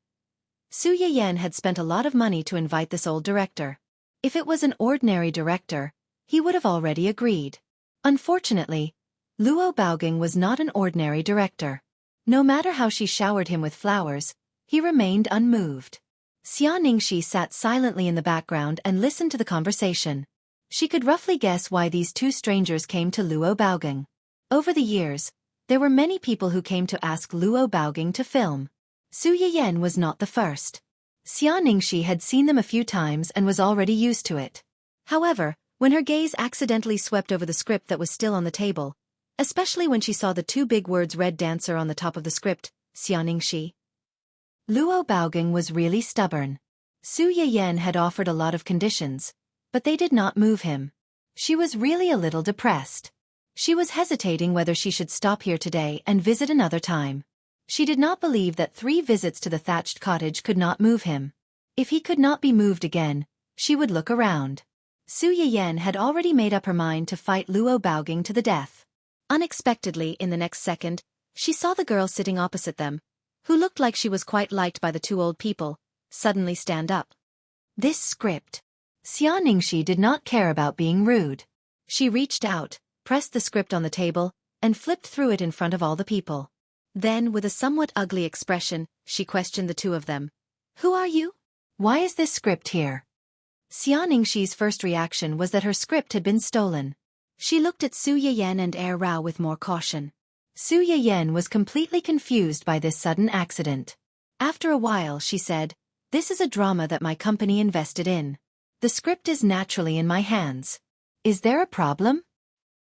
Su Yayan had spent a lot of money to invite this old director. If it was an ordinary director, he would have already agreed. Unfortunately, Luo Baoging was not an ordinary director. No matter how she showered him with flowers, he remained unmoved. Xia Ningxi sat silently in the background and listened to the conversation. She could roughly guess why these 2 strangers came to Luo Baoging. Over the years, there were many people who came to ask Luo Baoging to film. Su Yayan was not the first. Xia Ningxi had seen them a few times and was already used to it. However, when her gaze accidentally swept over the script that was still on the table, especially when she saw the 2 big words "Red Dancer" on the top of the script, Xia Ningxi. Luo Baoging was really stubborn. Su Yayan had offered a lot of conditions, but they did not move him. She was really a little depressed. She was hesitating whether she should stop here today and visit another time. She did not believe that 3 visits to the thatched cottage could not move him. If he could not be moved again, she would look around. Su Yayan had already made up her mind to fight Luo Baoging to the death. Unexpectedly, in the next second, She saw the girl sitting opposite them, who looked like she was quite liked by the two old people, suddenly stand up. This script. Xia Ningxi did not care about being rude. She reached out, pressed the script on the table, and flipped through it in front of all the people. Then, with a somewhat ugly expression, she questioned the two of them. Who are you? Why is this script here? Xia Ningxi's first reaction was that her script had been stolen. She looked at Su Yiyan and Rao with more caution. Su Yiyan was completely confused by this sudden accident. After a while she said, "This is a drama that my company invested in. The script is naturally in my hands. Is there a problem?"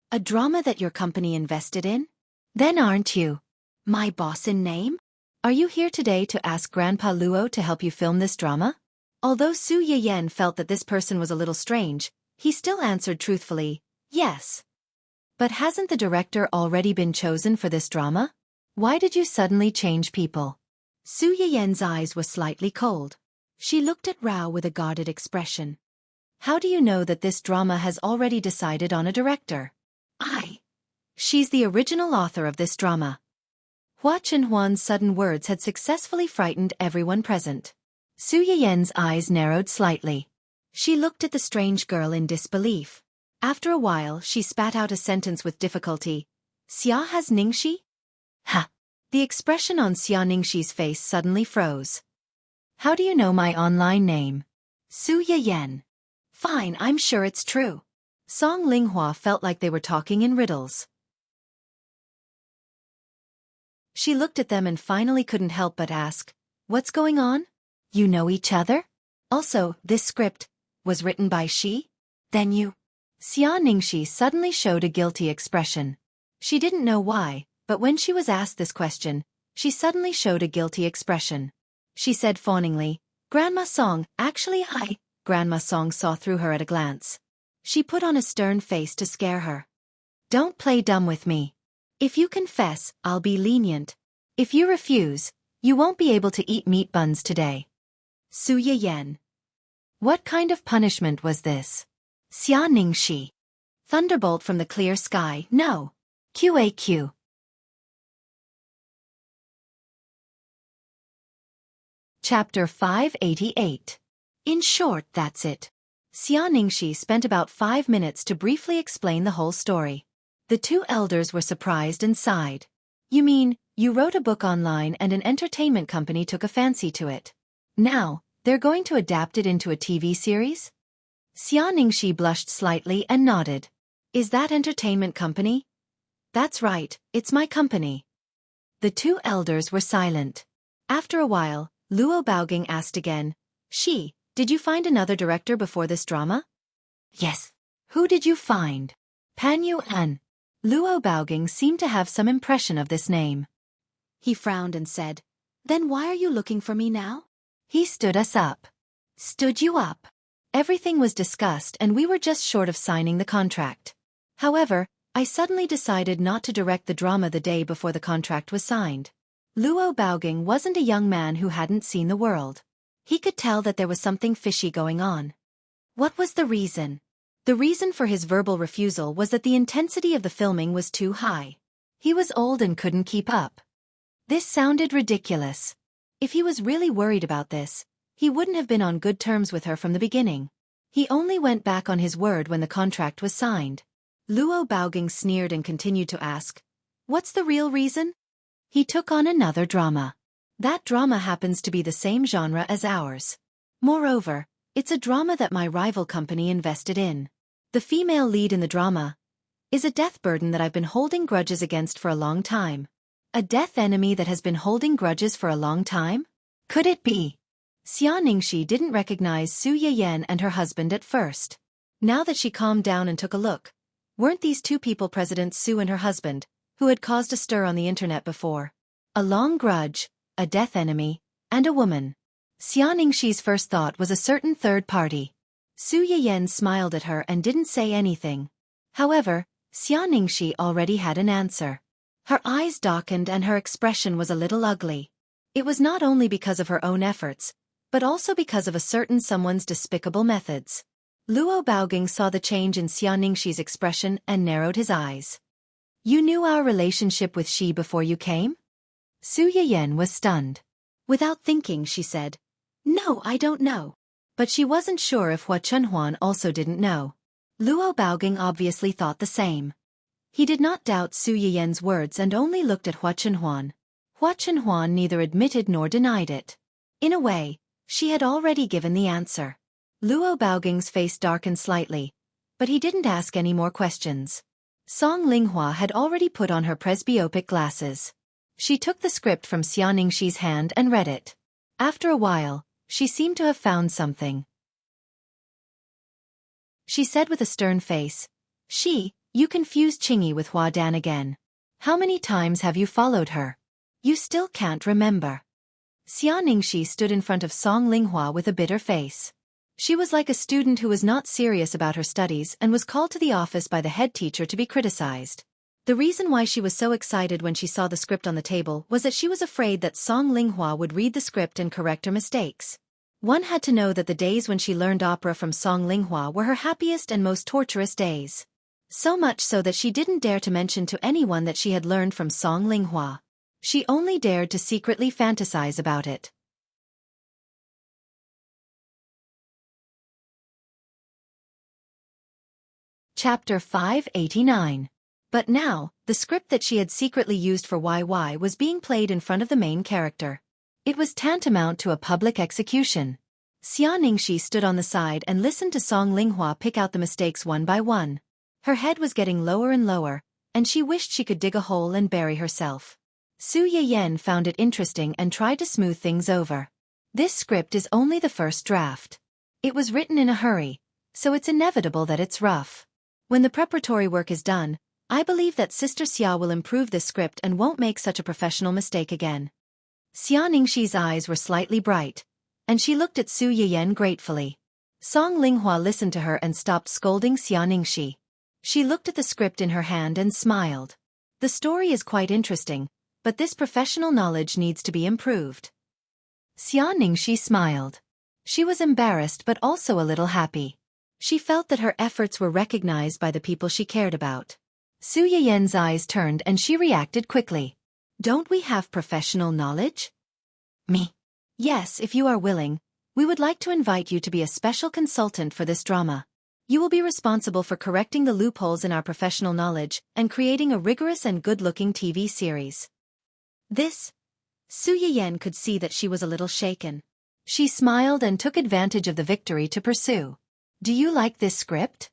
A drama that your company invested in? Then aren't you my boss in name? Are you here today to ask Grandpa Luo to help you film this drama? Although Su Yiyan felt that this person was a little strange, he still answered truthfully, yes. But hasn't the director already been chosen for this drama? Why did you suddenly change people? Su Yiyan's eyes were slightly cold. She looked at Rao with a guarded expression. How do you know that this drama has already decided on a director? She's the original author of this drama. Hua Chenhuan's sudden words had successfully frightened everyone present. Su Yiyan's eyes narrowed slightly. She looked at the strange girl in disbelief. After a while she spat out a sentence with difficulty. Xia has Ningxi? Ha! The expression on Xia Ningxi's face suddenly froze. How do you know my online name? Su Yiyan. Fine, I'm sure it's true. Song Linghua felt like they were talking in riddles. She looked at them and finally couldn't help but ask, what's going on? You know each other? Also, this script was written by she? Then you? Xia Ningxi suddenly showed a guilty expression. She didn't know why, but when she was asked this question, she suddenly showed a guilty expression. She said fawningly, Grandma Song, actually Grandma Song saw through her at a glance. She put on a stern face to scare her. Don't play dumb with me. If you confess, I'll be lenient. If you refuse, you won't be able to eat meat buns today. Su Yiyan. What kind of punishment was this? Xia Ningxi. Thunderbolt from the clear sky, no. QAQ. Chapter 588. In short, that's it. Xia Ningxi spent about 5 minutes to briefly explain the whole story. The two elders were surprised and sighed. You mean, you wrote a book online and an entertainment company took a fancy to it. Now, they're going to adapt it into a TV series? Xia Ningxi blushed slightly and nodded. Is that entertainment company? That's right, it's my company. The two elders were silent. After a while, Luo Baoging asked again, did you find another director before this drama? Yes. Who did you find? Pan Yuan. Luo Baoging seemed to have some impression of this name. He frowned and said, Then why are you looking for me now? He stood us up. Stood you up? Everything was discussed and we were just short of signing the contract. However, I suddenly decided not to direct the drama the day before the contract was signed. Luo Baoging wasn't a young man who hadn't seen the world. He could tell that there was something fishy going on. What was the reason? The reason for his verbal refusal was that the intensity of the filming was too high. He was old and couldn't keep up. This sounded ridiculous. If he was really worried about this, he wouldn't have been on good terms with her from the beginning. He only went back on his word when the contract was signed. Luo Baoging sneered and continued to ask, What's the real reason? He took on another drama. That drama happens to be the same genre as ours. Moreover, it's a drama that my rival company invested in. The female lead in the drama is a death burden that I've been holding grudges against for a long time. A death enemy that has been holding grudges for a long time? Could it be? Xia Ningxi didn't recognize Su Yiyan and her husband at first. Now that she calmed down and took a look, weren't these two people President Su and her husband, who had caused a stir on the internet before? A long grudge, a death enemy, and a woman. Xia Ningxi's first thought was a certain third party. Su Yiyan smiled at her and didn't say anything. However, Xia Ningxi already had an answer. Her eyes darkened and her expression was a little ugly. It was not only because of her own efforts, but also because of a certain someone's despicable methods. Luo Baoging saw the change in Xia Ningxi's expression and narrowed his eyes. You knew our relationship with Xi before you came? Su Yiyan was stunned. Without thinking, she said, "No, I don't know." But she wasn't sure if Hua Chunhuan also didn't know. Luo Baoging obviously thought the same. He did not doubt Su Yiyan's words and only looked at Hua Chunhuan. Hua Chunhuan neither admitted nor denied it. In a way, she had already given the answer. Luo Baoging's face darkened slightly, but he didn't ask any more questions. Song Linghua had already put on her presbyopic glasses. She took the script from Xia Ningxi's hand and read it. After a while, she seemed to have found something. She said with a stern face, "Xi, you confused Qingyi with Hua Dan again. How many times have you followed her? You still can't remember." Xia Ningxi stood in front of Song Linghua with a bitter face. She was like a student who was not serious about her studies and was called to the office by the head teacher to be criticized. The reason why she was so excited when she saw the script on the table was that she was afraid that Song Linghua would read the script and correct her mistakes. One had to know that the days when she learned opera from Song Linghua were her happiest and most torturous days. So much so that she didn't dare to mention to anyone that she had learned from Song Linghua. She only dared to secretly fantasize about it. Chapter 589. But now, the script that she had secretly used for YY was being played in front of the main character. It was tantamount to a public execution. Xia Ningxi stood on the side and listened to Song Linghua pick out the mistakes one by one. Her head was getting lower and lower, and she wished she could dig a hole and bury herself. Su Yiyan found it interesting and tried to smooth things over. This script is only the first draft. It was written in a hurry, so it's inevitable that it's rough. When the preparatory work is done, I believe that Sister Xia will improve this script and won't make such a professional mistake again. Xia Ningxi's eyes were slightly bright, and she looked at Su Yiyan gratefully. Song Linghua listened to her and stopped scolding Xia Ningxi. She looked at the script in her hand and smiled. The story is quite interesting, but this professional knowledge needs to be improved. Xia Ningxi smiled. She was embarrassed but also a little happy. She felt that her efforts were recognized by the people she cared about. Su Yiyan's eyes turned and she reacted quickly. "Don't we have professional knowledge?" "Me? Yes, if you are willing, we would like to invite you to be a special consultant for this drama. You will be responsible for correcting the loopholes in our professional knowledge and creating a rigorous and good-looking TV series." This? Su Yiyan could see that she was a little shaken. She smiled and took advantage of the victory to pursue. "Do you like this script?"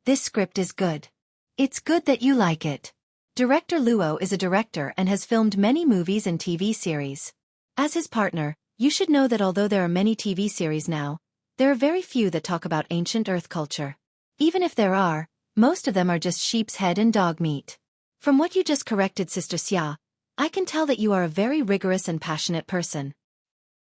"This script is good. It's good that you like it. Director Luo is a director and has filmed many movies and TV series. As his partner, you should know that although there are many TV series now, there are very few that talk about ancient Earth culture. Even if there are, most of them are just sheep's head and dog meat. From what you just corrected, Sister Xia, I can tell that you are a very rigorous and passionate person.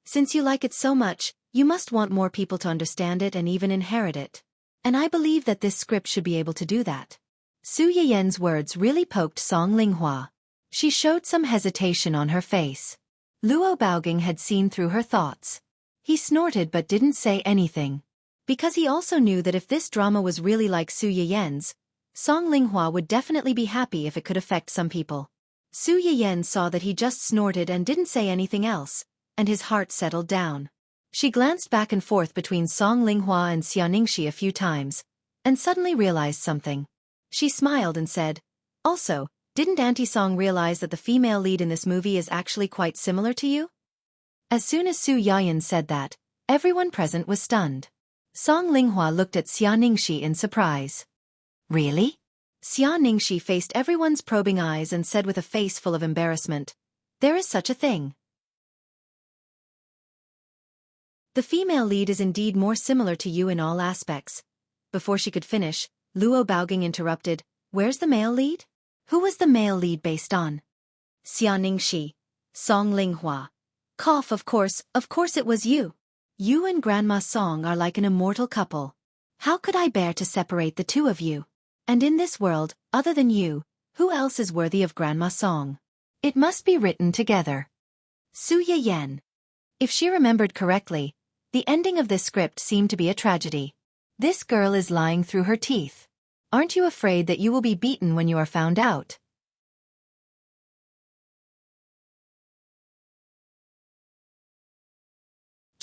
Since you like it so much, you must want more people to understand it and even inherit it. And I believe that this script should be able to do that." Su Yiyan's words really poked Song Linghua. She showed some hesitation on her face. Luo Baoging had seen through her thoughts. He snorted but didn't say anything. Because he also knew that if this drama was really like Su Yiyan's, Song Linghua would definitely be happy if it could affect some people. Su Yiyan saw that he just snorted and didn't say anything else, and his heart settled down. She glanced back and forth between Song Linghua and Xia Ningxi a few times, and suddenly realized something. She smiled and said, "Also, didn't Auntie Song realize that the female lead in this movie is actually quite similar to you?" As soon as Su Yiyan said that, everyone present was stunned. Song Linghua looked at Xia Ningxi in surprise. "Really?" Xia Ningxi faced everyone's probing eyes and said with a face full of embarrassment, "There is such a thing. The female lead is indeed more similar to you in all aspects." Before she could finish, Luo Baoging interrupted, "Where's the male lead? Who was the male lead based on?" "Xia Ningxi. Song Linghua. Cough, of course it was you. You and Grandma Song are like an immortal couple. How could I bear to separate the two of you? And in this world, other than you, who else is worthy of Grandma Song? It must be written together." Su Yiyan. If she remembered correctly, the ending of this script seemed to be a tragedy. This girl is lying through her teeth. Aren't you afraid that you will be beaten when you are found out?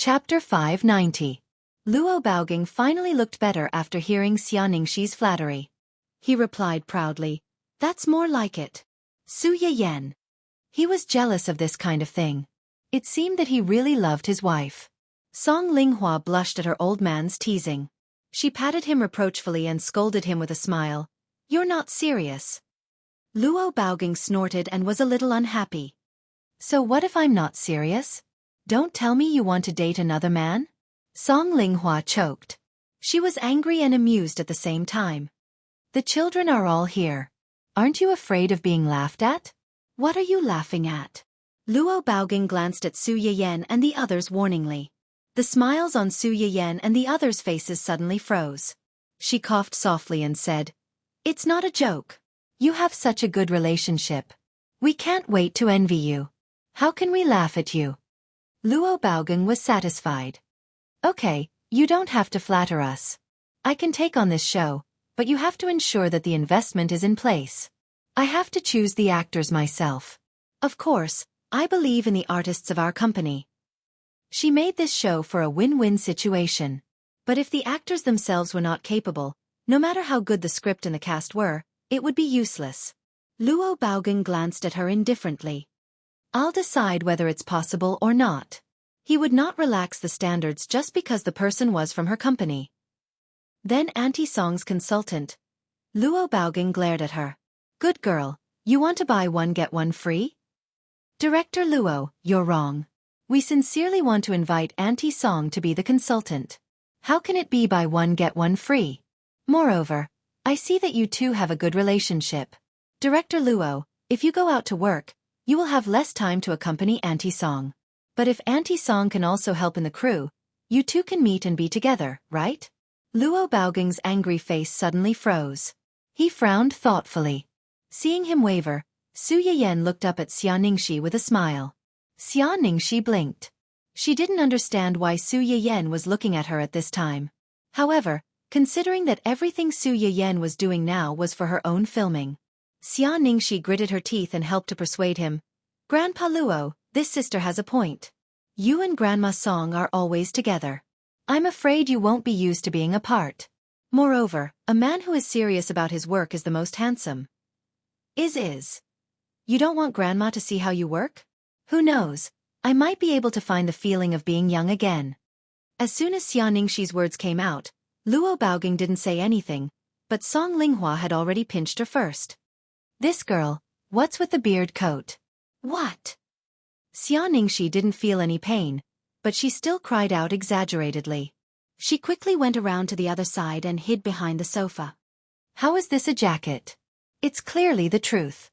Chapter 590. Luo Baoging finally looked better after hearing Xia Ningxi's flattery. He replied proudly, "That's more like it." Su Yiyan. He was jealous of this kind of thing. It seemed that he really loved his wife. Song Linghua blushed at her old man's teasing. She patted him reproachfully and scolded him with a smile. "You're not serious." Luo Baoging snorted and was a little unhappy. "So what if I'm not serious? Don't tell me you want to date another man?" Song Linghua choked. She was angry and amused at the same time. "The children are all here. Aren't you afraid of being laughed at?" "What are you laughing at?" Luo Baoging glanced at Su Yiyan and the others warningly. The smiles on Su Yiyan and the others' faces suddenly froze. She coughed softly and said, "It's not a joke. You have such a good relationship. We can't wait to envy you. How can we laugh at you?" Luo Baoging was satisfied. "Okay, you don't have to flatter us. I can take on this show, but you have to ensure that the investment is in place. I have to choose the actors myself. Of course, I believe in the artists of our company." She made this show for a win-win situation. But if the actors themselves were not capable, no matter how good the script and the cast were, it would be useless. Luo Baoging glanced at her indifferently. "I'll decide whether it's possible or not." He would not relax the standards just because the person was from her company. Then Auntie Song's consultant. Luo Baoging glared at her. "Good girl, you want to buy one get one free?" "Director Luo, you're wrong. We sincerely want to invite Auntie Song to be the consultant. How can it be buy one get one free? Moreover, I see that you two have a good relationship. Director Luo, if you go out to work, you will have less time to accompany Auntie Song. But if Auntie Song can also help in the crew, you two can meet and be together, right?" Luo Baoging's angry face suddenly froze. He frowned thoughtfully. Seeing him waver, Su Yiyan looked up at Xia Ningxi with a smile. Xia Ningxi blinked. She didn't understand why Su Yiyan was looking at her at this time. However, considering that everything Su Yiyan was doing now was for her own filming, Xia Ningxi gritted her teeth and helped to persuade him. "Grandpa Luo, this sister has a point. You and Grandma Song are always together. I'm afraid you won't be used to being apart. Moreover, a man who is serious about his work is the most handsome." Is. You don't want Grandma to see how you work? Who knows, I might be able to find the feeling of being young again. As soon as Xia Ningxi's words came out, Luo Baoging didn't say anything, but Song Linghua had already pinched her first. "This girl, what's with the beard coat?" "What?" Xia Ningxi didn't feel any pain, but she still cried out exaggeratedly. She quickly went around to the other side and hid behind the sofa. "How is this a jacket? It's clearly the truth."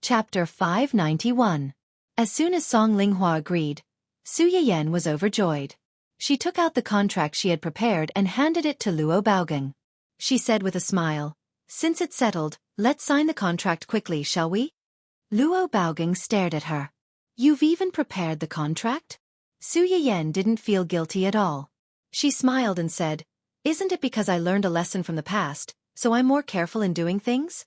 Chapter 591. As soon as Song Linghua agreed, Su Yiyan was overjoyed. She took out the contract she had prepared and handed it to Luo Baoging. She said with a smile, "Since it's settled, let's sign the contract quickly, shall we?" Luo Baoging stared at her. "You've even prepared the contract?" Su Yiyan didn't feel guilty at all. She smiled and said, "Isn't it because I learned a lesson from the past, so I'm more careful in doing things?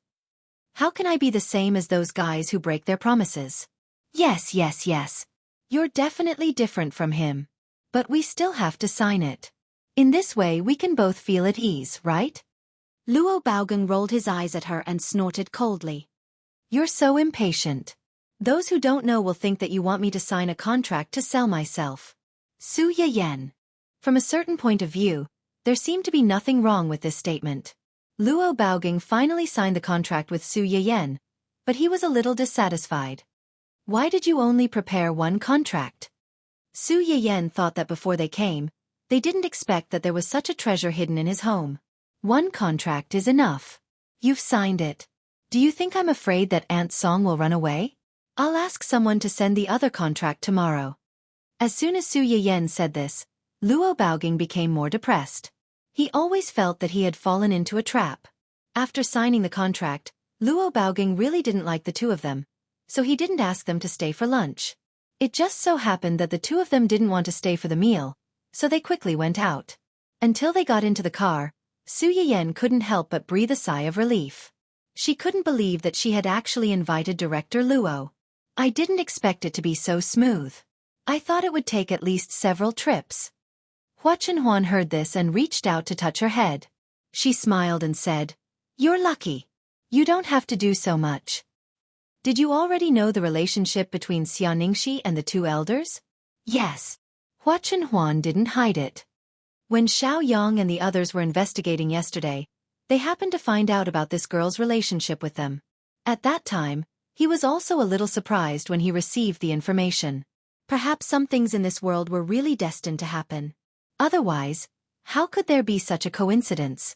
How can I be the same as those guys who break their promises?" Yes. You're definitely different from him. But we still have to sign it. In this way we can both feel at ease, right?" Luo Baoging rolled his eyes at her and snorted coldly. "You're so impatient. Those who don't know will think that you want me to sign a contract to sell myself." Su Yiyan. From a certain point of view, there seemed to be nothing wrong with this statement. Luo Baoging finally signed the contract with Su Yiyan, but he was a little dissatisfied. "Why did you only prepare one contract?" Su Yiyan thought that before they came, they didn't expect that there was such a treasure hidden in his home. "One contract is enough. You've signed it. Do you think I'm afraid that Aunt Song will run away? I'll ask someone to send the other contract tomorrow." As soon as Su Yiyan said this, Luo Baoging became more depressed. He always felt that he had fallen into a trap. After signing the contract, Luo Baoging really didn't like the two of them, so he didn't ask them to stay for lunch. It just so happened that the two of them didn't want to stay for the meal, so they quickly went out. Until they got into the car, Su Yiyan couldn't help but breathe a sigh of relief. She couldn't believe that she had actually invited director Luo. I didn't expect it to be so smooth. I thought it would take at least several trips. Hua Chenhuan heard this and reached out to touch her head. She smiled and said, "You're lucky. You don't have to do so much." Did you already know the relationship between Xia Ningxi and the two elders? Yes. Hua Chenhuan didn't hide it. When Xiao Yang and the others were investigating yesterday, they happened to find out about this girl's relationship with them. At that time, he was also a little surprised when he received the information. Perhaps some things in this world were really destined to happen. Otherwise, how could there be such a coincidence?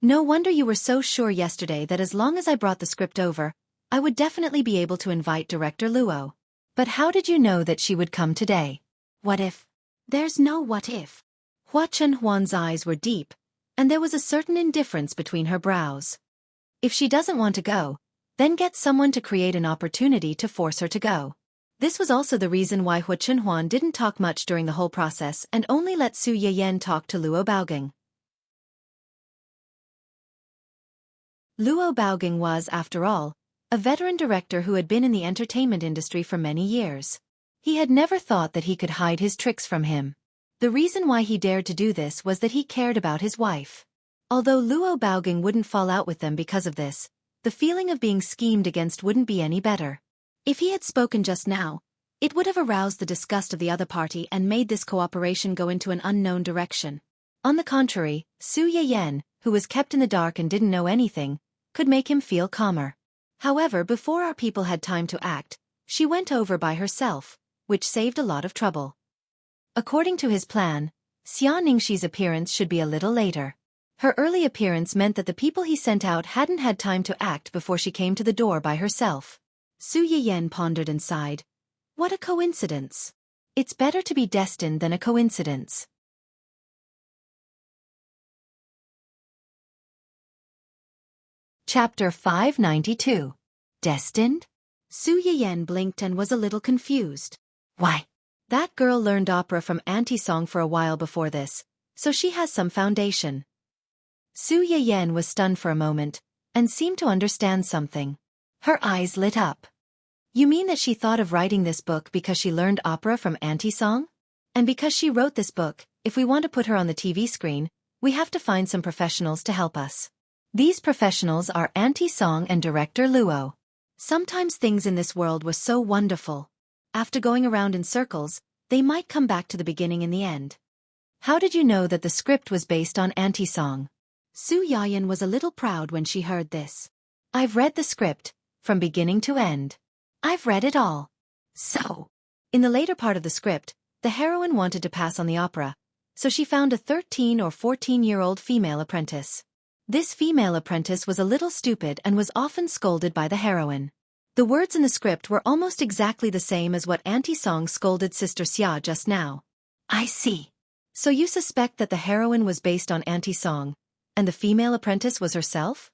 No wonder you were so sure yesterday that as long as I brought the script over, I would definitely be able to invite Director Luo. But how did you know that she would come today? What if? There's no what if. Hua Chenhuan's eyes were deep, and there was a certain indifference between her brows. If she doesn't want to go, then get someone to create an opportunity to force her to go. This was also the reason why Hua Chenhuan didn't talk much during the whole process and only let Su Yiyan talk to Luo Baogang. Luo Baogang was, after all, a veteran director who had been in the entertainment industry for many years. He had never thought that he could hide his tricks from him. The reason why he dared to do this was that he cared about his wife. Although Luo Baogang wouldn't fall out with them because of this, the feeling of being schemed against wouldn't be any better. If he had spoken just now, it would have aroused the disgust of the other party and made this cooperation go into an unknown direction. On the contrary, Su Yiyan, who was kept in the dark and didn't know anything, could make him feel calmer. However, before our people had time to act, she went over by herself, which saved a lot of trouble. According to his plan, Xia Ningxi's appearance should be a little later. Her early appearance meant that the people he sent out hadn't had time to act before she came to the door by herself. Su Yiyan pondered and sighed. What a coincidence. It's better to be destined than a coincidence. Chapter 592. Destined? Su Yiyan blinked and was a little confused. Why? That girl learned opera from Auntie Song for a while before this, so she has some foundation. Su Yiyan was stunned for a moment, and seemed to understand something. Her eyes lit up. You mean that she thought of writing this book because she learned opera from Auntie Song? And because she wrote this book, if we want to put her on the TV screen, we have to find some professionals to help us. These professionals are Auntie Song and Director Luo. Sometimes things in this world were so wonderful. After going around in circles, they might come back to the beginning in the end. How did you know that the script was based on Auntie Song? Su Yiyan was a little proud when she heard this. I've read the script, from beginning to end. I've read it all. So, in the later part of the script, the heroine wanted to pass on the opera, so she found a 13 or 14-year-old female apprentice. This female apprentice was a little stupid and was often scolded by the heroine. The words in the script were almost exactly the same as what Auntie Song scolded Sister Xia just now. I see. So you suspect that the heroine was based on Auntie Song, and the female apprentice was herself?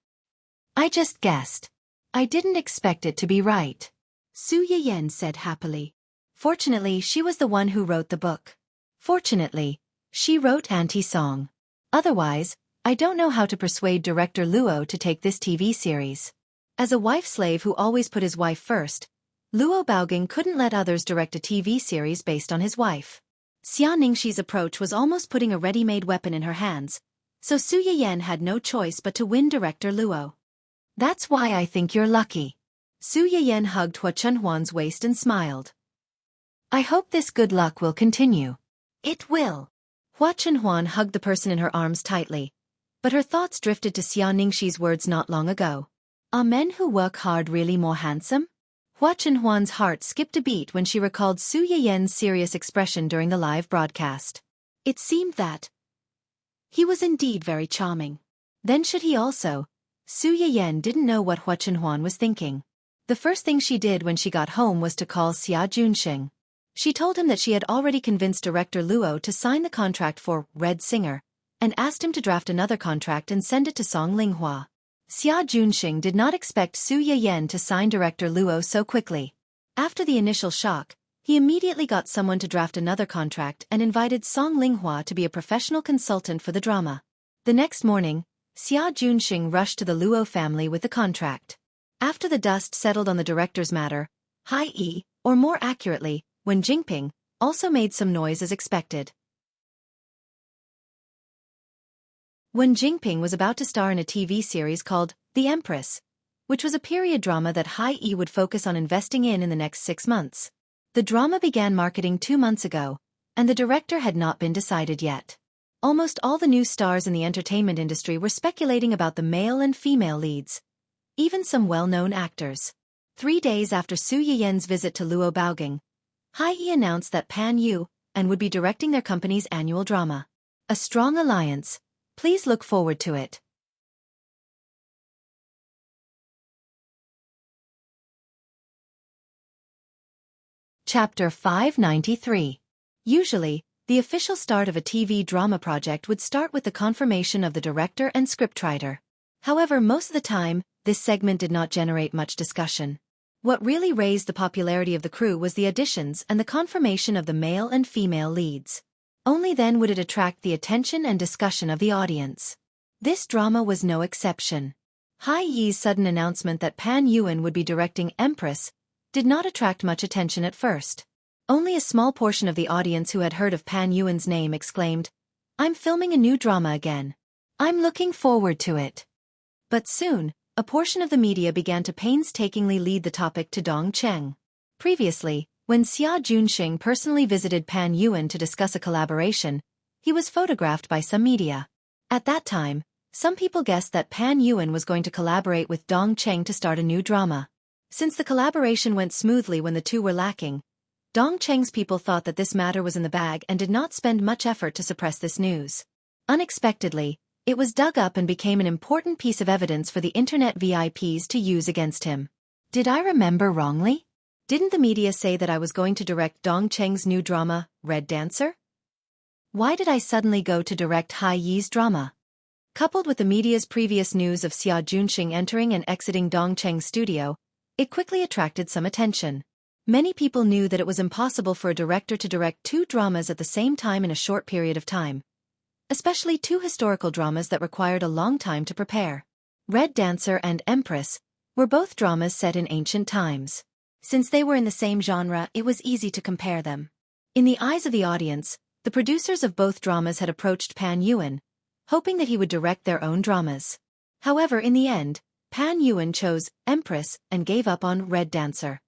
I just guessed. I didn't expect it to be right. Su Yiyan said happily. Fortunately, she was the one who wrote the book. Fortunately, she wrote Auntie Song. Otherwise, I don't know how to persuade Director Luo to take this TV series. As a wife-slave who always put his wife first, Luo Baogang couldn't let others direct a TV series based on his wife. Xia Ningxi's approach was almost putting a ready-made weapon in her hands, so Su Yiyan had no choice but to win Director Luo. That's why I think you're lucky. Su Yiyan hugged Hua Chenhuan's waist and smiled. I hope this good luck will continue. It will. Hua Chenhuan hugged the person in her arms tightly, but her thoughts drifted to Xia Ningxi's words not long ago. Are men who work hard really more handsome? Hua Chenhuan's heart skipped a beat when she recalled Su Yiyan's serious expression during the live broadcast. It seemed that he was indeed very charming. Then should he also? Su Yiyan didn't know what Hua Chenhuan was thinking. The first thing she did when she got home was to call Xia Junxing. She told him that she had already convinced Director Luo to sign the contract for Red Singer, and asked him to draft another contract and send it to Song Linghua. Xia Junxing did not expect Su Yiyan to sign Director Luo so quickly. After the initial shock, he immediately got someone to draft another contract and invited Song Linghua to be a professional consultant for the drama. The next morning, Xia Junxing rushed to the Luo family with the contract. After the dust settled on the director's matter, Hai Yi, or more accurately, Wen Jingping, also made some noise as expected. Wen Jingping was about to star in a TV series called The Empress, which was a period drama that Hai Yi would focus on investing in the next 6 months. The drama began marketing 2 months ago, and the director had not been decided yet. Almost all the new stars in the entertainment industry were speculating about the male and female leads, even some well-known actors. 3 days after Su Yiyan's visit to Luo Baogang, Hai Yi announced that Pan Yu and would be directing their company's annual drama. A strong alliance. Please look forward to it. Chapter 593. Usually, the official start of a TV drama project would start with the confirmation of the director and scriptwriter. However, most of the time, this segment did not generate much discussion. What really raised the popularity of the crew was the auditions and the confirmation of the male and female leads. Only then would it attract the attention and discussion of the audience. This drama was no exception. Hai Yi's sudden announcement that Pan Yuan would be directing Empress did not attract much attention at first. Only a small portion of the audience who had heard of Pan Yuan's name exclaimed, "I'm filming a new drama again. I'm looking forward to it." But soon, a portion of the media began to painstakingly lead the topic to Dong Cheng. Previously, when Xia Junxing personally visited Pan Yuan to discuss a collaboration, he was photographed by some media. At that time, some people guessed that Pan Yuan was going to collaborate with Dong Cheng to start a new drama. Since the collaboration went smoothly when the two were lacking, Dong Cheng's people thought that this matter was in the bag and did not spend much effort to suppress this news. Unexpectedly, it was dug up and became an important piece of evidence for the internet VIPs to use against him. Did I remember wrongly? Didn't the media say that I was going to direct Dong Cheng's new drama, Red Dancer? Why did I suddenly go to direct Hai Yi's drama? Coupled with the media's previous news of Xia Junxing entering and exiting Dong Cheng's studio, it quickly attracted some attention. Many people knew that it was impossible for a director to direct 2 dramas at the same time in a short period of time, especially 2 historical dramas that required a long time to prepare. Red Dancer and Empress were both dramas set in ancient times. Since they were in the same genre, it was easy to compare them. In the eyes of the audience, the producers of both dramas had approached Pan Yuan, hoping that he would direct their own dramas. However, in the end, Pan Yuan chose Empress and gave up on Red Dancer.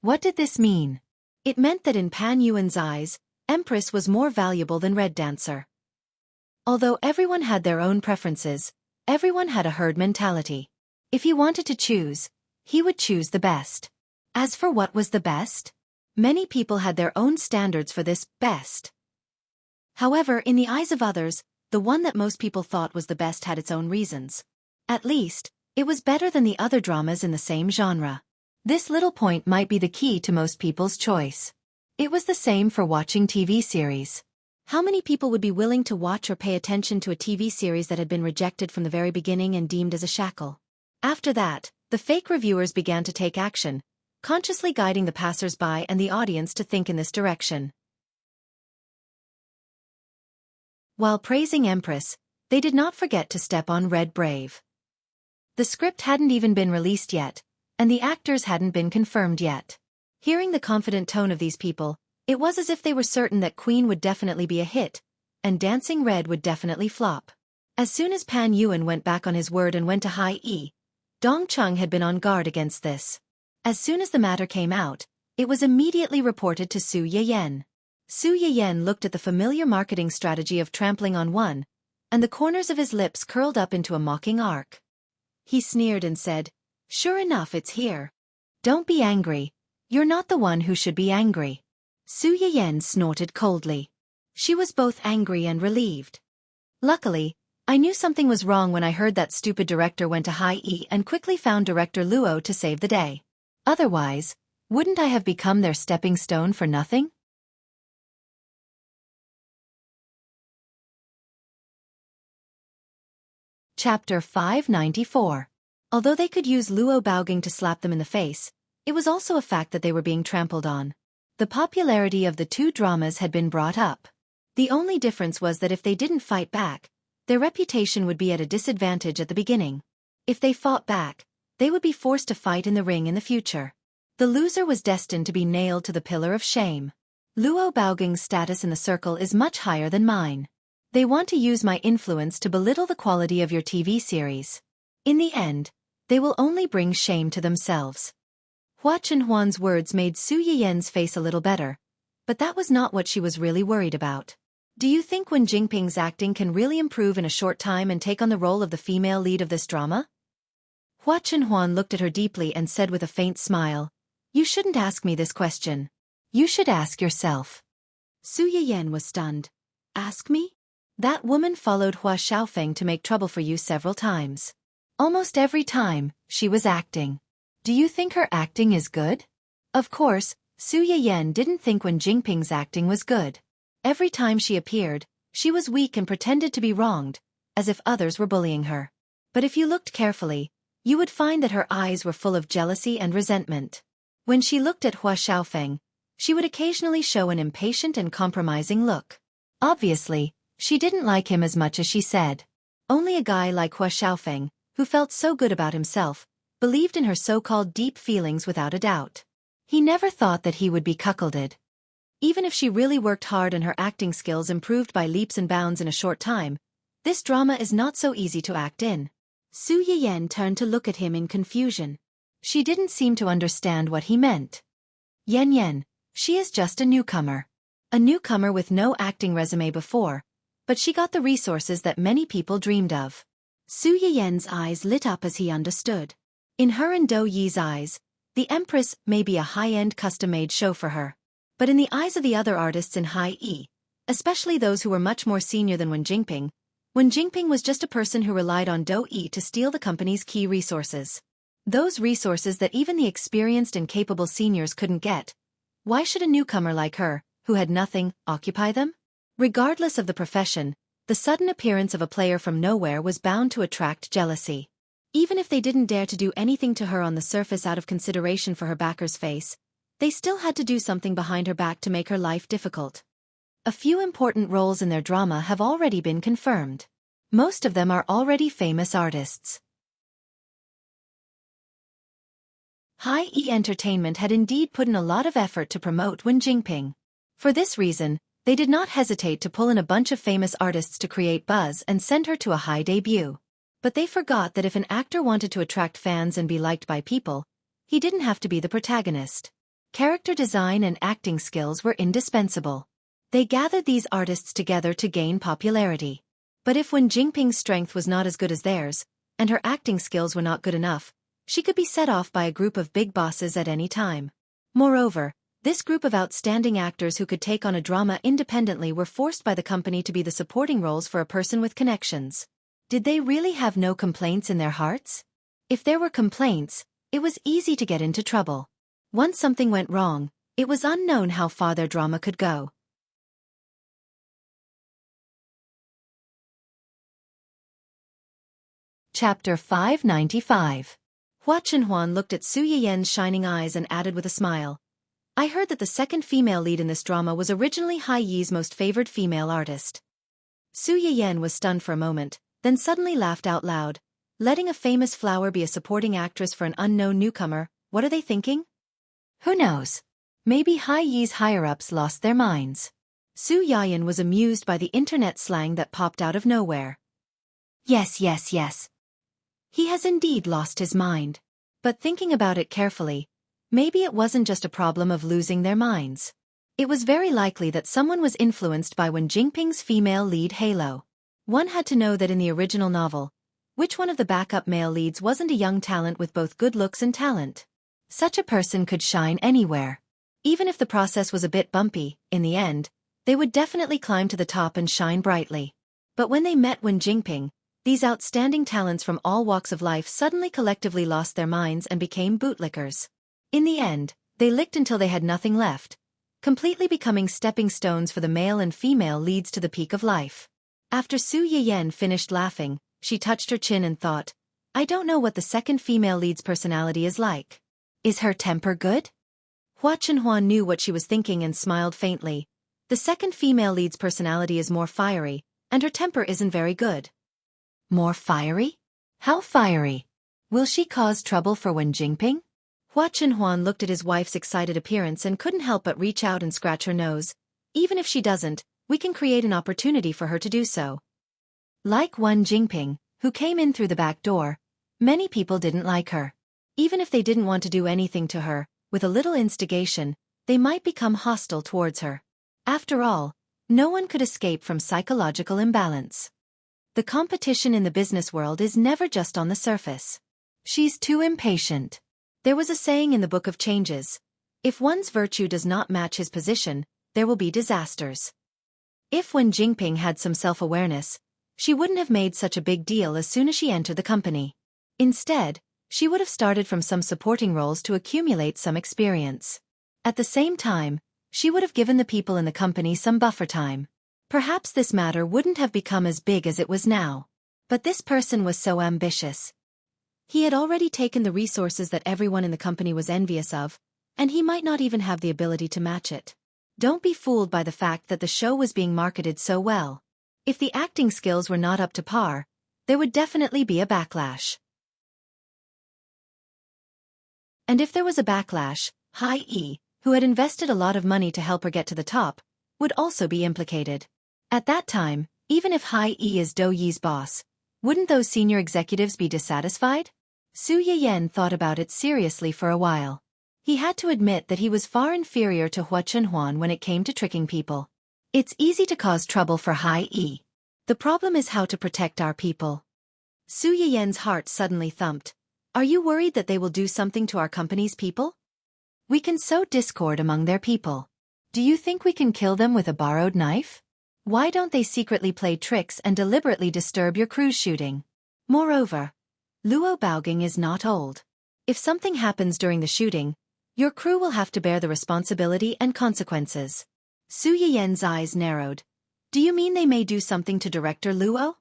What did this mean? It meant that in Pan Yuan's eyes, Empress was more valuable than Red Dancer. Although everyone had their own preferences, everyone had a herd mentality. If he wanted to choose, he would choose the best. As for what was the best? Many people had their own standards for this best. However, in the eyes of others, the one that most people thought was the best had its own reasons. At least, it was better than the other dramas in the same genre. This little point might be the key to most people's choice. It was the same for watching TV series. How many people would be willing to watch or pay attention to a TV series that had been rejected from the very beginning and deemed as a shackle? After that, the fake reviewers began to take action, consciously guiding the passers-by and the audience to think in this direction. While praising Empress, they did not forget to step on Red Brave. The script hadn't even been released yet, and the actors hadn't been confirmed yet. Hearing the confident tone of these people, it was as if they were certain that Queen would definitely be a hit, and Dancing Red would definitely flop. As soon as Pan Yuan went back on his word and went to Hai Yi, Dong Cheng had been on guard against this. As soon as the matter came out, it was immediately reported to Su Yiyan. Su Yiyan looked at the familiar marketing strategy of trampling on one, and the corners of his lips curled up into a mocking arc. He sneered and said, "Sure enough, it's here. Don't be angry. You're not the one who should be angry." Su Yiyan snorted coldly. She was both angry and relieved. Luckily, I knew something was wrong when I heard that stupid director went to Hai Yi and quickly found director Luo to save the day. Otherwise, wouldn't I have become their stepping stone for nothing? Chapter 594. Although they could use Luo Baogang to slap them in the face, it was also a fact that they were being trampled on. The popularity of the 2 dramas had been brought up. The only difference was that if they didn't fight back, Their reputation would be at a disadvantage at the beginning. If they fought back, they would be forced to fight in the ring in the future. The loser was destined to be nailed to the pillar of shame. Luo Baoging's status in the circle is much higher than mine. They want to use my influence to belittle the quality of your TV series. In the end, they will only bring shame to themselves. Hua Chenhuan's words made Su Yiyan's face a little better, but that was not what she was really worried about. Do you think Wen Jingping's acting can really improve in a short time and take on the role of the female lead of this drama? Hua Chenhuan looked at her deeply and said with a faint smile, "You shouldn't ask me this question. You should ask yourself." Su Yiyan was stunned. Ask me? That woman followed Hua Xiaofan to make trouble for you several times. Almost every time, she was acting. Do you think her acting is good? Of course, Su Yiyan didn't think Wen Jingping's acting was good. Every time she appeared, she was weak and pretended to be wronged, as if others were bullying her. But if you looked carefully, you would find that her eyes were full of jealousy and resentment. When she looked at Hua Xiaofan, she would occasionally show an impatient and compromising look. Obviously, she didn't like him as much as she said. Only a guy like Hua Xiaofan, who felt so good about himself, believed in her so-called deep feelings without a doubt. He never thought that he would be cuckolded. Even if she really worked hard and her acting skills improved by leaps and bounds in a short time, this drama is not so easy to act in. Su Yiyan turned to look at him in confusion. She didn't seem to understand what he meant. Yan, she is just a newcomer. A newcomer with no acting resume before, but she got the resources that many people dreamed of. Su Yiyan's eyes lit up as he understood. In her and Do Yi's eyes, the Empress may be a high-end custom-made show for her. But in the eyes of the other artists in High E, especially those who were much more senior than Wen Jingping was just a person who relied on Do Yi to steal the company's key resources. Those resources that even the experienced and capable seniors couldn't get. Why should a newcomer like her, who had nothing, occupy them? Regardless of the profession, the sudden appearance of a player from nowhere was bound to attract jealousy. Even if they didn't dare to do anything to her on the surface out of consideration for her backer's face, they still had to do something behind her back to make her life difficult. A few important roles in their drama have already been confirmed. Most of them are already famous artists. High E Entertainment had indeed put in a lot of effort to promote Wen Jingping. For this reason, they did not hesitate to pull in a bunch of famous artists to create buzz and send her to a high debut. But they forgot that if an actor wanted to attract fans and be liked by people, he didn't have to be the protagonist. Character design and acting skills were indispensable. They gathered these artists together to gain popularity. But if Wen Jingping's strength was not as good as theirs, and her acting skills were not good enough, she could be set off by a group of big bosses at any time. Moreover, this group of outstanding actors who could take on a drama independently were forced by the company to be the supporting roles for a person with connections. Did they really have no complaints in their hearts? If there were complaints, it was easy to get into trouble. Once something went wrong, it was unknown how far their drama could go. Chapter 595. Hua Chenhuan looked at Su Yiyan's shining eyes and added with a smile, "I heard that the second female lead in this drama was originally Hai Yi's most favored female artist." Su Yiyan was stunned for a moment, then suddenly laughed out loud. Letting a famous flower be a supporting actress for an unknown newcomer, what are they thinking? Who knows? Maybe Hai Yi's higher-ups lost their minds. Su Yiyan was amused by the internet slang that popped out of nowhere. Yes. He has indeed lost his mind. But thinking about it carefully, maybe it wasn't just a problem of losing their minds. It was very likely that someone was influenced by Wen Jingping's female lead halo. One had to know that in the original novel, which one of the backup male leads wasn't a young talent with both good looks and talent? Such a person could shine anywhere. Even if the process was a bit bumpy, in the end, they would definitely climb to the top and shine brightly. But when they met Wen Jingping, these outstanding talents from all walks of life suddenly collectively lost their minds and became bootlickers. In the end, they licked until they had nothing left, completely becoming stepping stones for the male and female leads to the peak of life. After Su Yiyan finished laughing, she touched her chin and thought, I don't know what the second female lead's personality is like. Is her temper good? Hua Chenhuan knew what she was thinking and smiled faintly. The second female lead's personality is more fiery, and her temper isn't very good. More fiery? How fiery? Will she cause trouble for Wen Jingping? Hua Chenhuan looked at his wife's excited appearance and couldn't help but reach out and scratch her nose. Even if she doesn't, we can create an opportunity for her to do so. Like Wen Jingping, who came in through the back door, many people didn't like her. Even if they didn't want to do anything to her, with a little instigation, they might become hostile towards her. After all, no one could escape from psychological imbalance. The competition in the business world is never just on the surface. She's too impatient. There was a saying in the Book of Changes: if one's virtue does not match his position, there will be disasters. If Wen Jingping had some self-awareness, she wouldn't have made such a big deal as soon as she entered the company. Instead, she would have started from some supporting roles to accumulate some experience. At the same time, she would have given the people in the company some buffer time. Perhaps this matter wouldn't have become as big as it was now. But this person was so ambitious. He had already taken the resources that everyone in the company was envious of, and he might not even have the ability to match it. Don't be fooled by the fact that the show was being marketed so well. If the acting skills were not up to par, there would definitely be a backlash. And if there was a backlash, Hai Yi, who had invested a lot of money to help her get to the top, would also be implicated. At that time, even if Hai Yi is Do Yi's boss, wouldn't those senior executives be dissatisfied? Su Yiyan thought about it seriously for a while. He had to admit that he was far inferior to Hua Chenhuan when it came to tricking people. It's easy to cause trouble for Hai Yi. The problem is how to protect our people. Su Yiyan's heart suddenly thumped. Are you worried that they will do something to our company's people? We can sow discord among their people. Do you think we can kill them with a borrowed knife? Why don't they secretly play tricks and deliberately disturb your crew's shooting? Moreover, Luo Baoging is not old. If something happens during the shooting, your crew will have to bear the responsibility and consequences. Su Yiyan's eyes narrowed. Do you mean they may do something to Director Luo?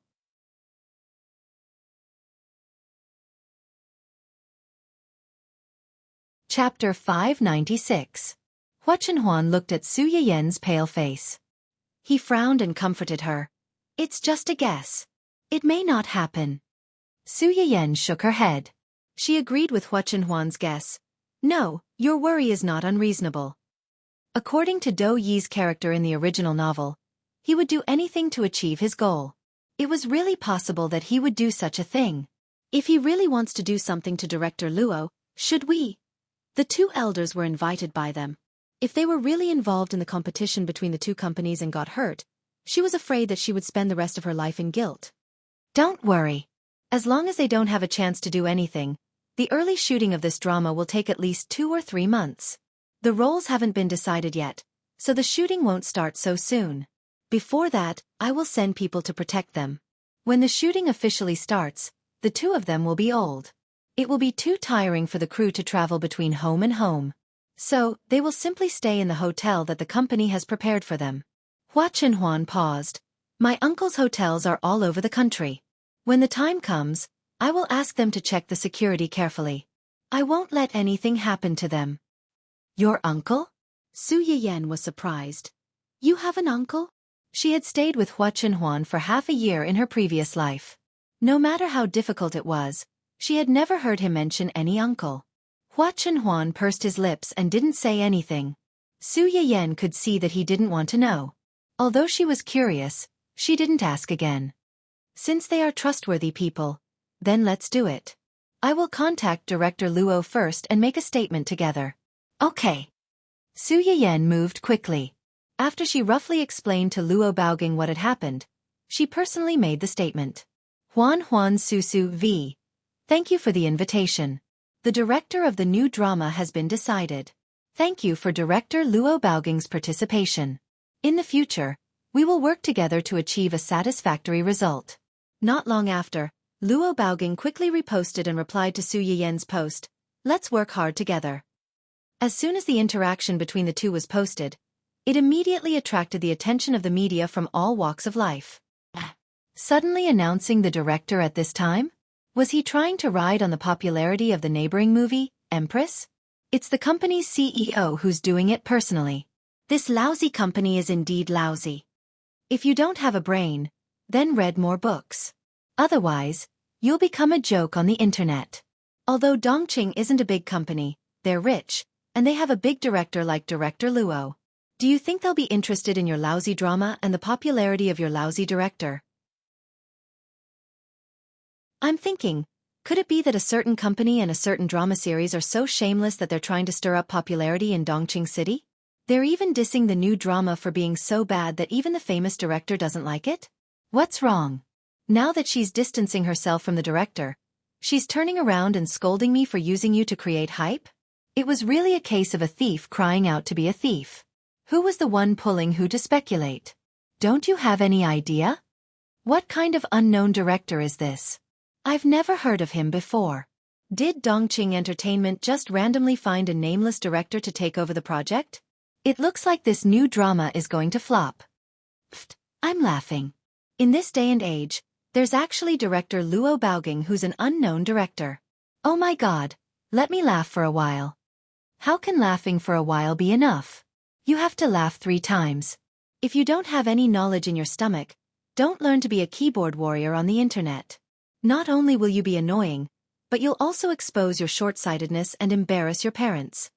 Chapter 596. Hua Chenhuan looked at Su Yiyan's pale face. He frowned and comforted her. It's just a guess. It may not happen. Su Yiyan shook her head. She agreed with Hua Chenhuan's guess. No, your worry is not unreasonable. According to Do Yi's character in the original novel, he would do anything to achieve his goal. It was really possible that he would do such a thing. If he really wants to do something to Director Luo, should we? The two elders were invited by them. If they were really involved in the competition between the two companies and got hurt, she was afraid that she would spend the rest of her life in guilt. Don't worry. As long as they don't have a chance to do anything, the early shooting of this drama will take at least 2 or 3 months. The roles haven't been decided yet, so the shooting won't start so soon. Before that, I will send people to protect them. When the shooting officially starts, the two of them will be old. It will be too tiring for the crew to travel between home and home. So, they will simply stay in the hotel that the company has prepared for them. Hua Chenhuan paused. My uncle's hotels are all over the country. When the time comes, I will ask them to check the security carefully. I won't let anything happen to them. Your uncle? Su Yiyan was surprised. You have an uncle? She had stayed with Hua Chenhuan for half a year in her previous life. No matter how difficult it was, she had never heard him mention any uncle. Hua Chenhuan pursed his lips and didn't say anything. Su Yiyan could see that he didn't want to know. Although she was curious, she didn't ask again. Since they are trustworthy people, then let's do it. I will contact Director Luo first and make a statement together. Okay. Su Yiyan moved quickly. After she roughly explained to Luo Baoging what had happened, she personally made the statement. Huan Su Su V. Thank you for the invitation. The director of the new drama has been decided. Thank you for Director Luo Baoging's participation. In the future, we will work together to achieve a satisfactory result. Not long after, Luo Baoging quickly reposted and replied to Su Yiyan's post, let's work hard together. As soon as the interaction between the two was posted, it immediately attracted the attention of the media from all walks of life. Suddenly announcing the director at this time? Was he trying to ride on the popularity of the neighboring movie, Empress? It's the company's CEO who's doing it personally. This lousy company is indeed lousy. If you don't have a brain, then read more books. Otherwise, you'll become a joke on the internet. Although Dongqing isn't a big company, they're rich, and they have a big director like Director Luo. Do you think they'll be interested in your lousy drama and the popularity of your lousy director? I'm thinking, could it be that a certain company and a certain drama series are so shameless that they're trying to stir up popularity in Dongqing City? They're even dissing the new drama for being so bad that even the famous director doesn't like it? What's wrong? Now that she's distancing herself from the director, she's turning around and scolding me for using you to create hype? It was really a case of a thief crying out to be a thief. Who was the one pulling who to speculate? Don't you have any idea? What kind of unknown director is this? I've never heard of him before. Did Dongqing Entertainment just randomly find a nameless director to take over the project? It looks like this new drama is going to flop. Pfft, I'm laughing. In this day and age, there's actually director Luo Baoging who's an unknown director. Oh my god, let me laugh for a while. How can laughing for a while be enough? You have to laugh 3 times. If you don't have any knowledge in your stomach, don't learn to be a keyboard warrior on the internet. Not only will you be annoying, but you'll also expose your short-sightedness and embarrass your parents.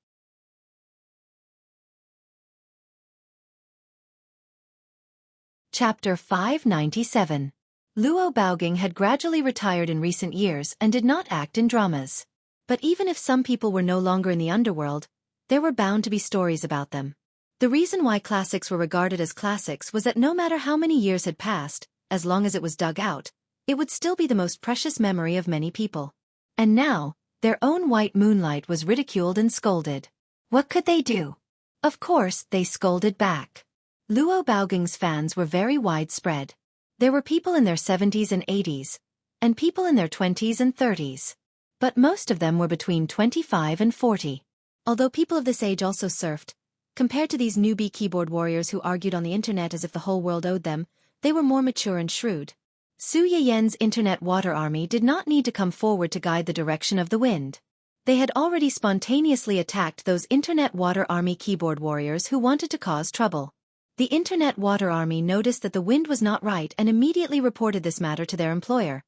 Chapter 597. Luo Baoging had gradually retired in recent years and did not act in dramas. But even if some people were no longer in the underworld, there were bound to be stories about them. The reason why classics were regarded as classics was that no matter how many years had passed, as long as it was dug out, it would still be the most precious memory of many people. And now, their own white moonlight was ridiculed and scolded. What could they do? Of course, they scolded back. Luo Baoging's fans were very widespread. There were people in their 70s and 80s, and people in their 20s and 30s. But most of them were between 25 and 40. Although people of this age also surfed, compared to these newbie keyboard warriors who argued on the internet as if the whole world owed them, they were more mature and shrewd. Su Yiyan's internet water army did not need to come forward to guide the direction of the wind. They had already spontaneously attacked those internet water army keyboard warriors who wanted to cause trouble. The internet water army noticed that the wind was not right and immediately reported this matter to their employer,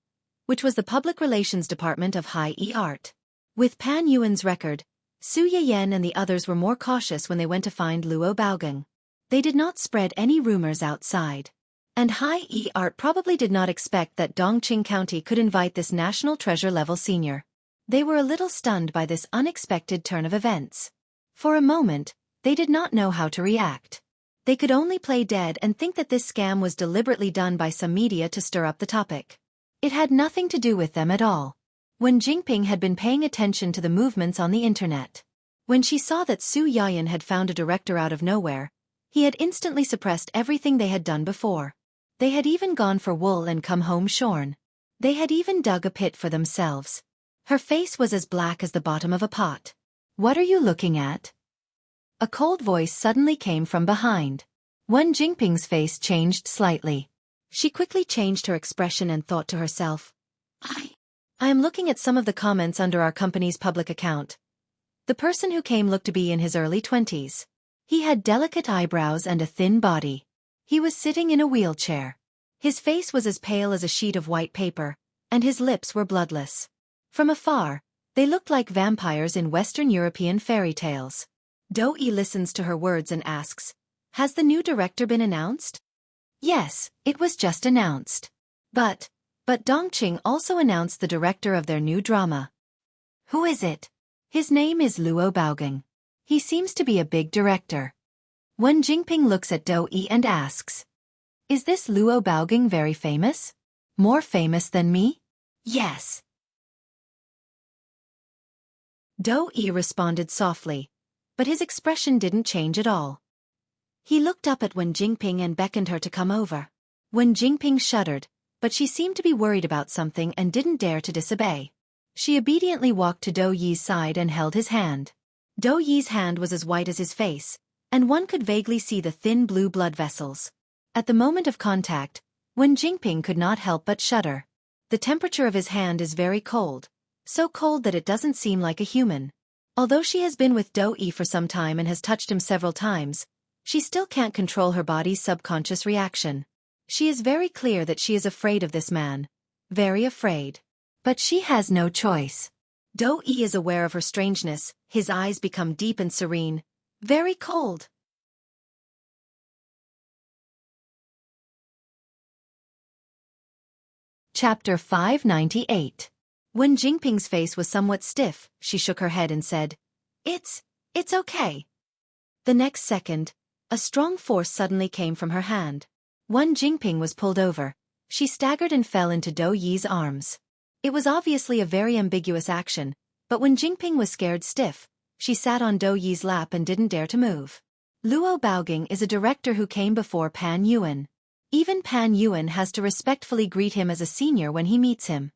which was the Public Relations Department of High E Art. With Pan Yuan's record, Su Yiyan and the others were more cautious when they went to find Luo Baoging. They did not spread any rumors outside. And High E Art probably did not expect that Dongqing County could invite this national treasure-level senior. They were a little stunned by this unexpected turn of events. For a moment, they did not know how to react. They could only play dead and think that this scam was deliberately done by some media to stir up the topic. It had nothing to do with them at all. Wen Jingping had been paying attention to the movements on the internet. When she saw that Su Yayan had found a director out of nowhere, he had instantly suppressed everything they had done before. They had even gone for wool and come home shorn. They had even dug a pit for themselves. Her face was as black as the bottom of a pot. What are you looking at? A cold voice suddenly came from behind. Wen Jingping's face changed slightly. She quickly changed her expression and thought to herself, I am looking at some of the comments under our company's public account. The person who came looked to be in his early 20s. He had delicate eyebrows and a thin body. He was sitting in a wheelchair. His face was as pale as a sheet of white paper, and his lips were bloodless. From afar, they looked like vampires in Western European fairy tales. Do-yi listens to her words and asks, has the new director been announced? Yes, it was just announced. But Dongqing also announced the director of their new drama. Who is it? His name is Luo Baoging. He seems to be a big director. Wen Jingping looks at Do-yi and asks, is this Luo Baoging very famous? More famous than me? Yes. Do-yi responded softly, but his expression didn't change at all. He looked up at Wen Jingping and beckoned her to come over. Wen Jingping shuddered, but she seemed to be worried about something and didn't dare to disobey. She obediently walked to Do-yi's side and held his hand. Do-yi's hand was as white as his face, and one could vaguely see the thin blue blood vessels. At the moment of contact, Wen Jingping could not help but shudder. The temperature of his hand is very cold, so cold that it doesn't seem like a human. Although she has been with Do-yi for some time and has touched him several times, she still can't control her body's subconscious reaction. She is very clear that she is afraid of this man, very afraid. But she has no choice. Do-yi is aware of her strangeness, his eyes become deep and serene, very cold. Chapter 598. When Jingping's face was somewhat stiff, she shook her head and said, It's okay. The next second, a strong force suddenly came from her hand. When Jingping was pulled over, she staggered and fell into Do-yi's arms. It was obviously a very ambiguous action, but when Jingping was scared stiff, she sat on Do-yi's lap and didn't dare to move. Luo Baoging is a director who came before Pan Yuan. Even Pan Yuan has to respectfully greet him as a senior when he meets him.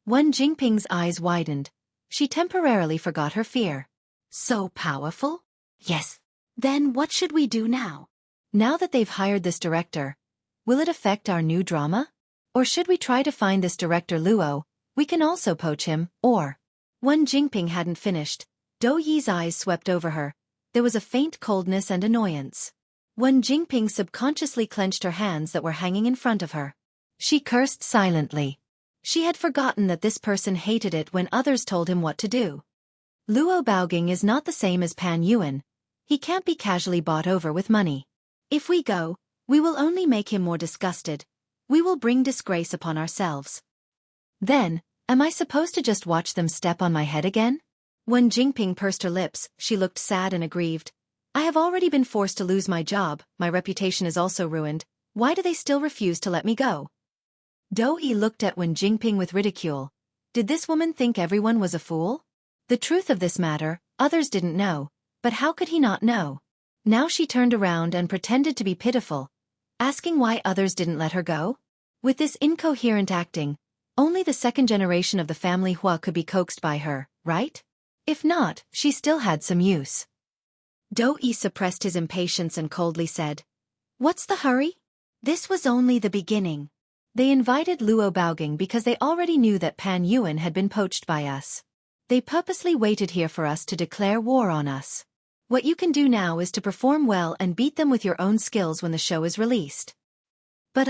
When Jingping's eyes widened, she temporarily forgot her fear. So powerful? Yes. Then what should we do now? Now that they've hired this director, will it affect our new drama? Or should we try to find this director Luo? We can also poach him, or... When Jingping hadn't finished, Do-yi's eyes swept over her. There was a faint coldness and annoyance. When Jingping subconsciously clenched her hands that were hanging in front of her, she cursed silently. She had forgotten that this person hated it when others told him what to do. Luo Baoging is not the same as Pan Yuan. He can't be casually bought over with money. If we go, we will only make him more disgusted. We will bring disgrace upon ourselves. Then, am I supposed to just watch them step on my head again? When Jingping pursed her lips, she looked sad and aggrieved. I have already been forced to lose my job, my reputation is also ruined. Why do they still refuse to let me go? Do-yi looked at Wen Jingping with ridicule. Did this woman think everyone was a fool? The truth of this matter, others didn't know, but how could he not know? Now she turned around and pretended to be pitiful, asking why others didn't let her go? With this incoherent acting, only the second generation of the family Hua could be coaxed by her, right? If not, she still had some use. Do-yi suppressed his impatience and coldly said, What's the hurry? This was only the beginning. They invited Luo Baoging because they already knew that Pan Yuan had been poached by us. They purposely waited here for us to declare war on us. What you can do now is to perform well and beat them with your own skills when the show is released. But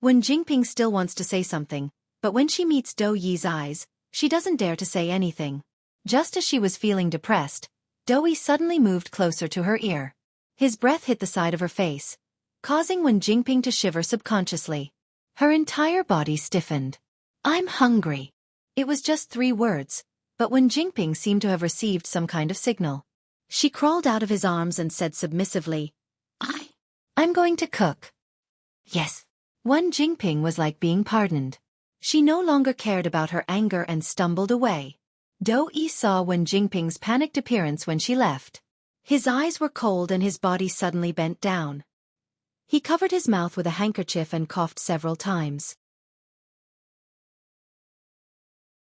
when Jingping still wants to say something, but when she meets Do-yi's eyes, she doesn't dare to say anything. Just as she was feeling depressed, Do-yi suddenly moved closer to her ear. His breath hit the side of her face, causing Wen Jingping to shiver subconsciously. Her entire body stiffened. I'm hungry. It was just 3 words, but Wen Jingping seemed to have received some kind of signal. She crawled out of his arms and said submissively, I'm going to cook. Yes. Wen Jingping was like being pardoned. She no longer cared about her anger and stumbled away. Do-yi saw Wen Jingping's panicked appearance when she left. His eyes were cold and his body suddenly bent down. He covered his mouth with a handkerchief and coughed several times.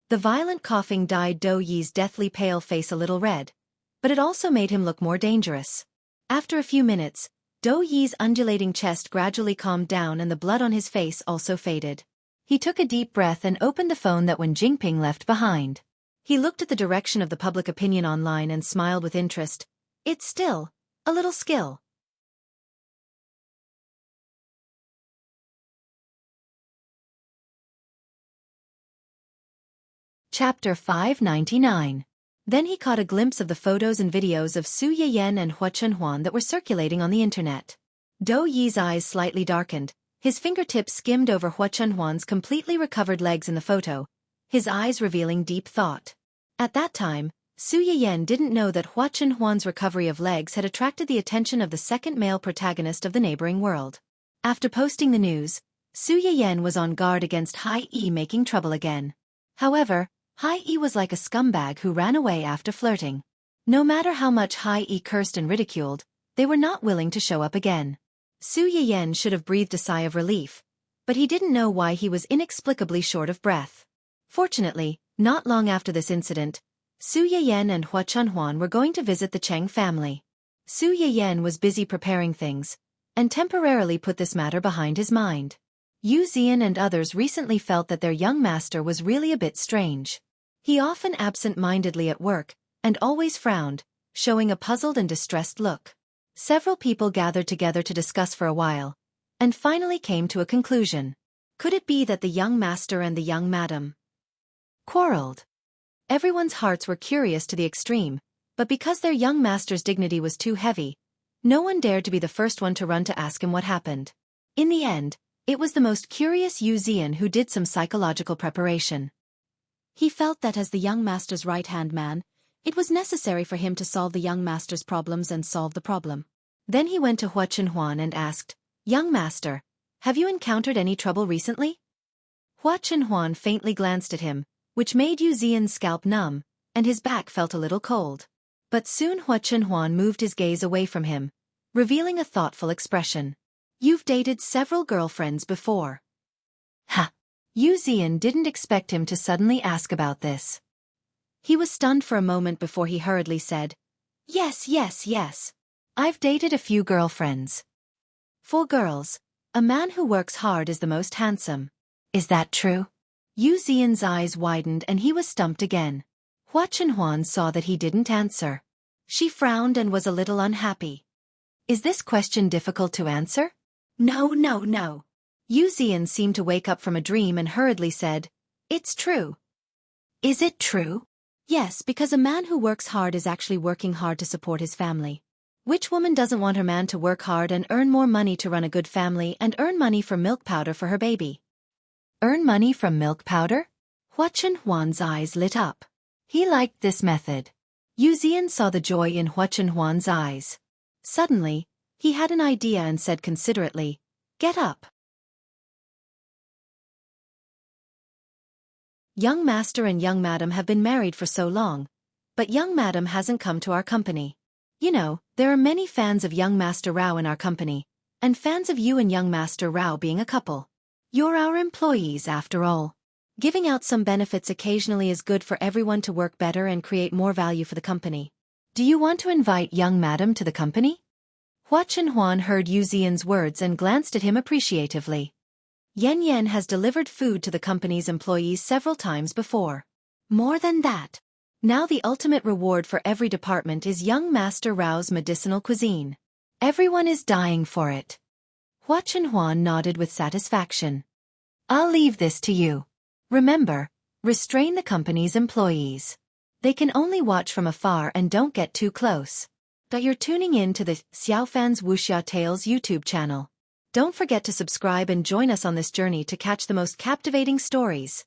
The violent coughing dyed Do-yi's deathly pale face a little red, but it also made him look more dangerous. After a few minutes, Do-yi's undulating chest gradually calmed down and the blood on his face also faded. He took a deep breath and opened the phone that Wen Jingping left behind. He looked at the direction of the public opinion online and smiled with interest. It's still a little skill. Chapter 599. Then he caught a glimpse of the photos and videos of Su Yiyan and Hua Chunhuan that were circulating on the internet. Do-yi's eyes slightly darkened. His fingertips skimmed over Hua Chunhuan's completely recovered legs in the photo, his eyes revealing deep thought. At that time, Su Yiyan didn't know that Hua Chunhuan's recovery of legs had attracted the attention of the second male protagonist of the neighboring world. After posting the news, Su Yiyan was on guard against Hai-yi making trouble again. However, Hai-yi was like a scumbag who ran away after flirting. No matter how much Hai-yi cursed and ridiculed, they were not willing to show up again. Su Yiyan should have breathed a sigh of relief, but he didn't know why he was inexplicably short of breath. Fortunately, not long after this incident, Su Yiyan and Hua Chunhuan were going to visit the Cheng family. Su Yiyan was busy preparing things, and temporarily put this matter behind his mind. Yu Zian and others recently felt that their young master was really a bit strange. He often absent-mindedly at work, and always frowned, showing a puzzled and distressed look. Several people gathered together to discuss for a while, and finally came to a conclusion. Could it be that the young master and the young madam quarreled? Everyone's hearts were curious to the extreme, but because their young master's dignity was too heavy, no one dared to be the first one to run to ask him what happened. In the end, it was the most curious Yu Zian who did some psychological preparation. He felt that as the young master's right-hand man, it was necessary for him to solve the young master's problems and solve the problem. Then he went to Hua Chenhuan and asked, "Young master, have you encountered any trouble recently?" Hua Chenhuan faintly glanced at him, which made Yu Zian's scalp numb, and his back felt a little cold. But soon Hua Chenhuan moved his gaze away from him, revealing a thoughtful expression. "You've dated several girlfriends before." Ha! Yu Zian didn't expect him to suddenly ask about this. He was stunned for a moment before he hurriedly said, "Yes, yes, yes. I've dated a few girlfriends. For girls, a man who works hard is the most handsome. Is that true?" Yu Zian's eyes widened and he was stumped again. Hua Chenhuan saw that he didn't answer. She frowned and was a little unhappy. "Is this question difficult to answer?" "No, no, no." Yu Zian seemed to wake up from a dream and hurriedly said, "It's true." "Is it true?" "Yes, because a man who works hard is actually working hard to support his family. Which woman doesn't want her man to work hard and earn more money to run a good family and earn money for milk powder for her baby?" "Earn money from milk powder?" Hua Chenhuan's eyes lit up. He liked this method. Yu Zian saw the joy in Hua Chenhuan's eyes. Suddenly, he had an idea and said considerately, "Get up." Young master and young madam have been married for so long, but young madam hasn't come to our company. You know, there are many fans of young master Rao in our company, and fans of you and young master Rao being a couple. You're our employees after all. Giving out some benefits occasionally is good for everyone to work better and create more value for the company. Do you want to invite young madam to the company?" Hua Chenhuan heard Yu Zian's words and glanced at him appreciatively. Yan Yan has delivered food to the company's employees several times before. More than that. Now the ultimate reward for every department is young master Rao's medicinal cuisine. Everyone is dying for it. Hua Chenhuan nodded with satisfaction. "I'll leave this to you. Remember, restrain the company's employees. They can only watch from afar and don't get too close. But you're tuning in to the Xiaofan's Wuxia Tales YouTube channel. Don't forget to subscribe and join us on this journey to catch the most captivating stories.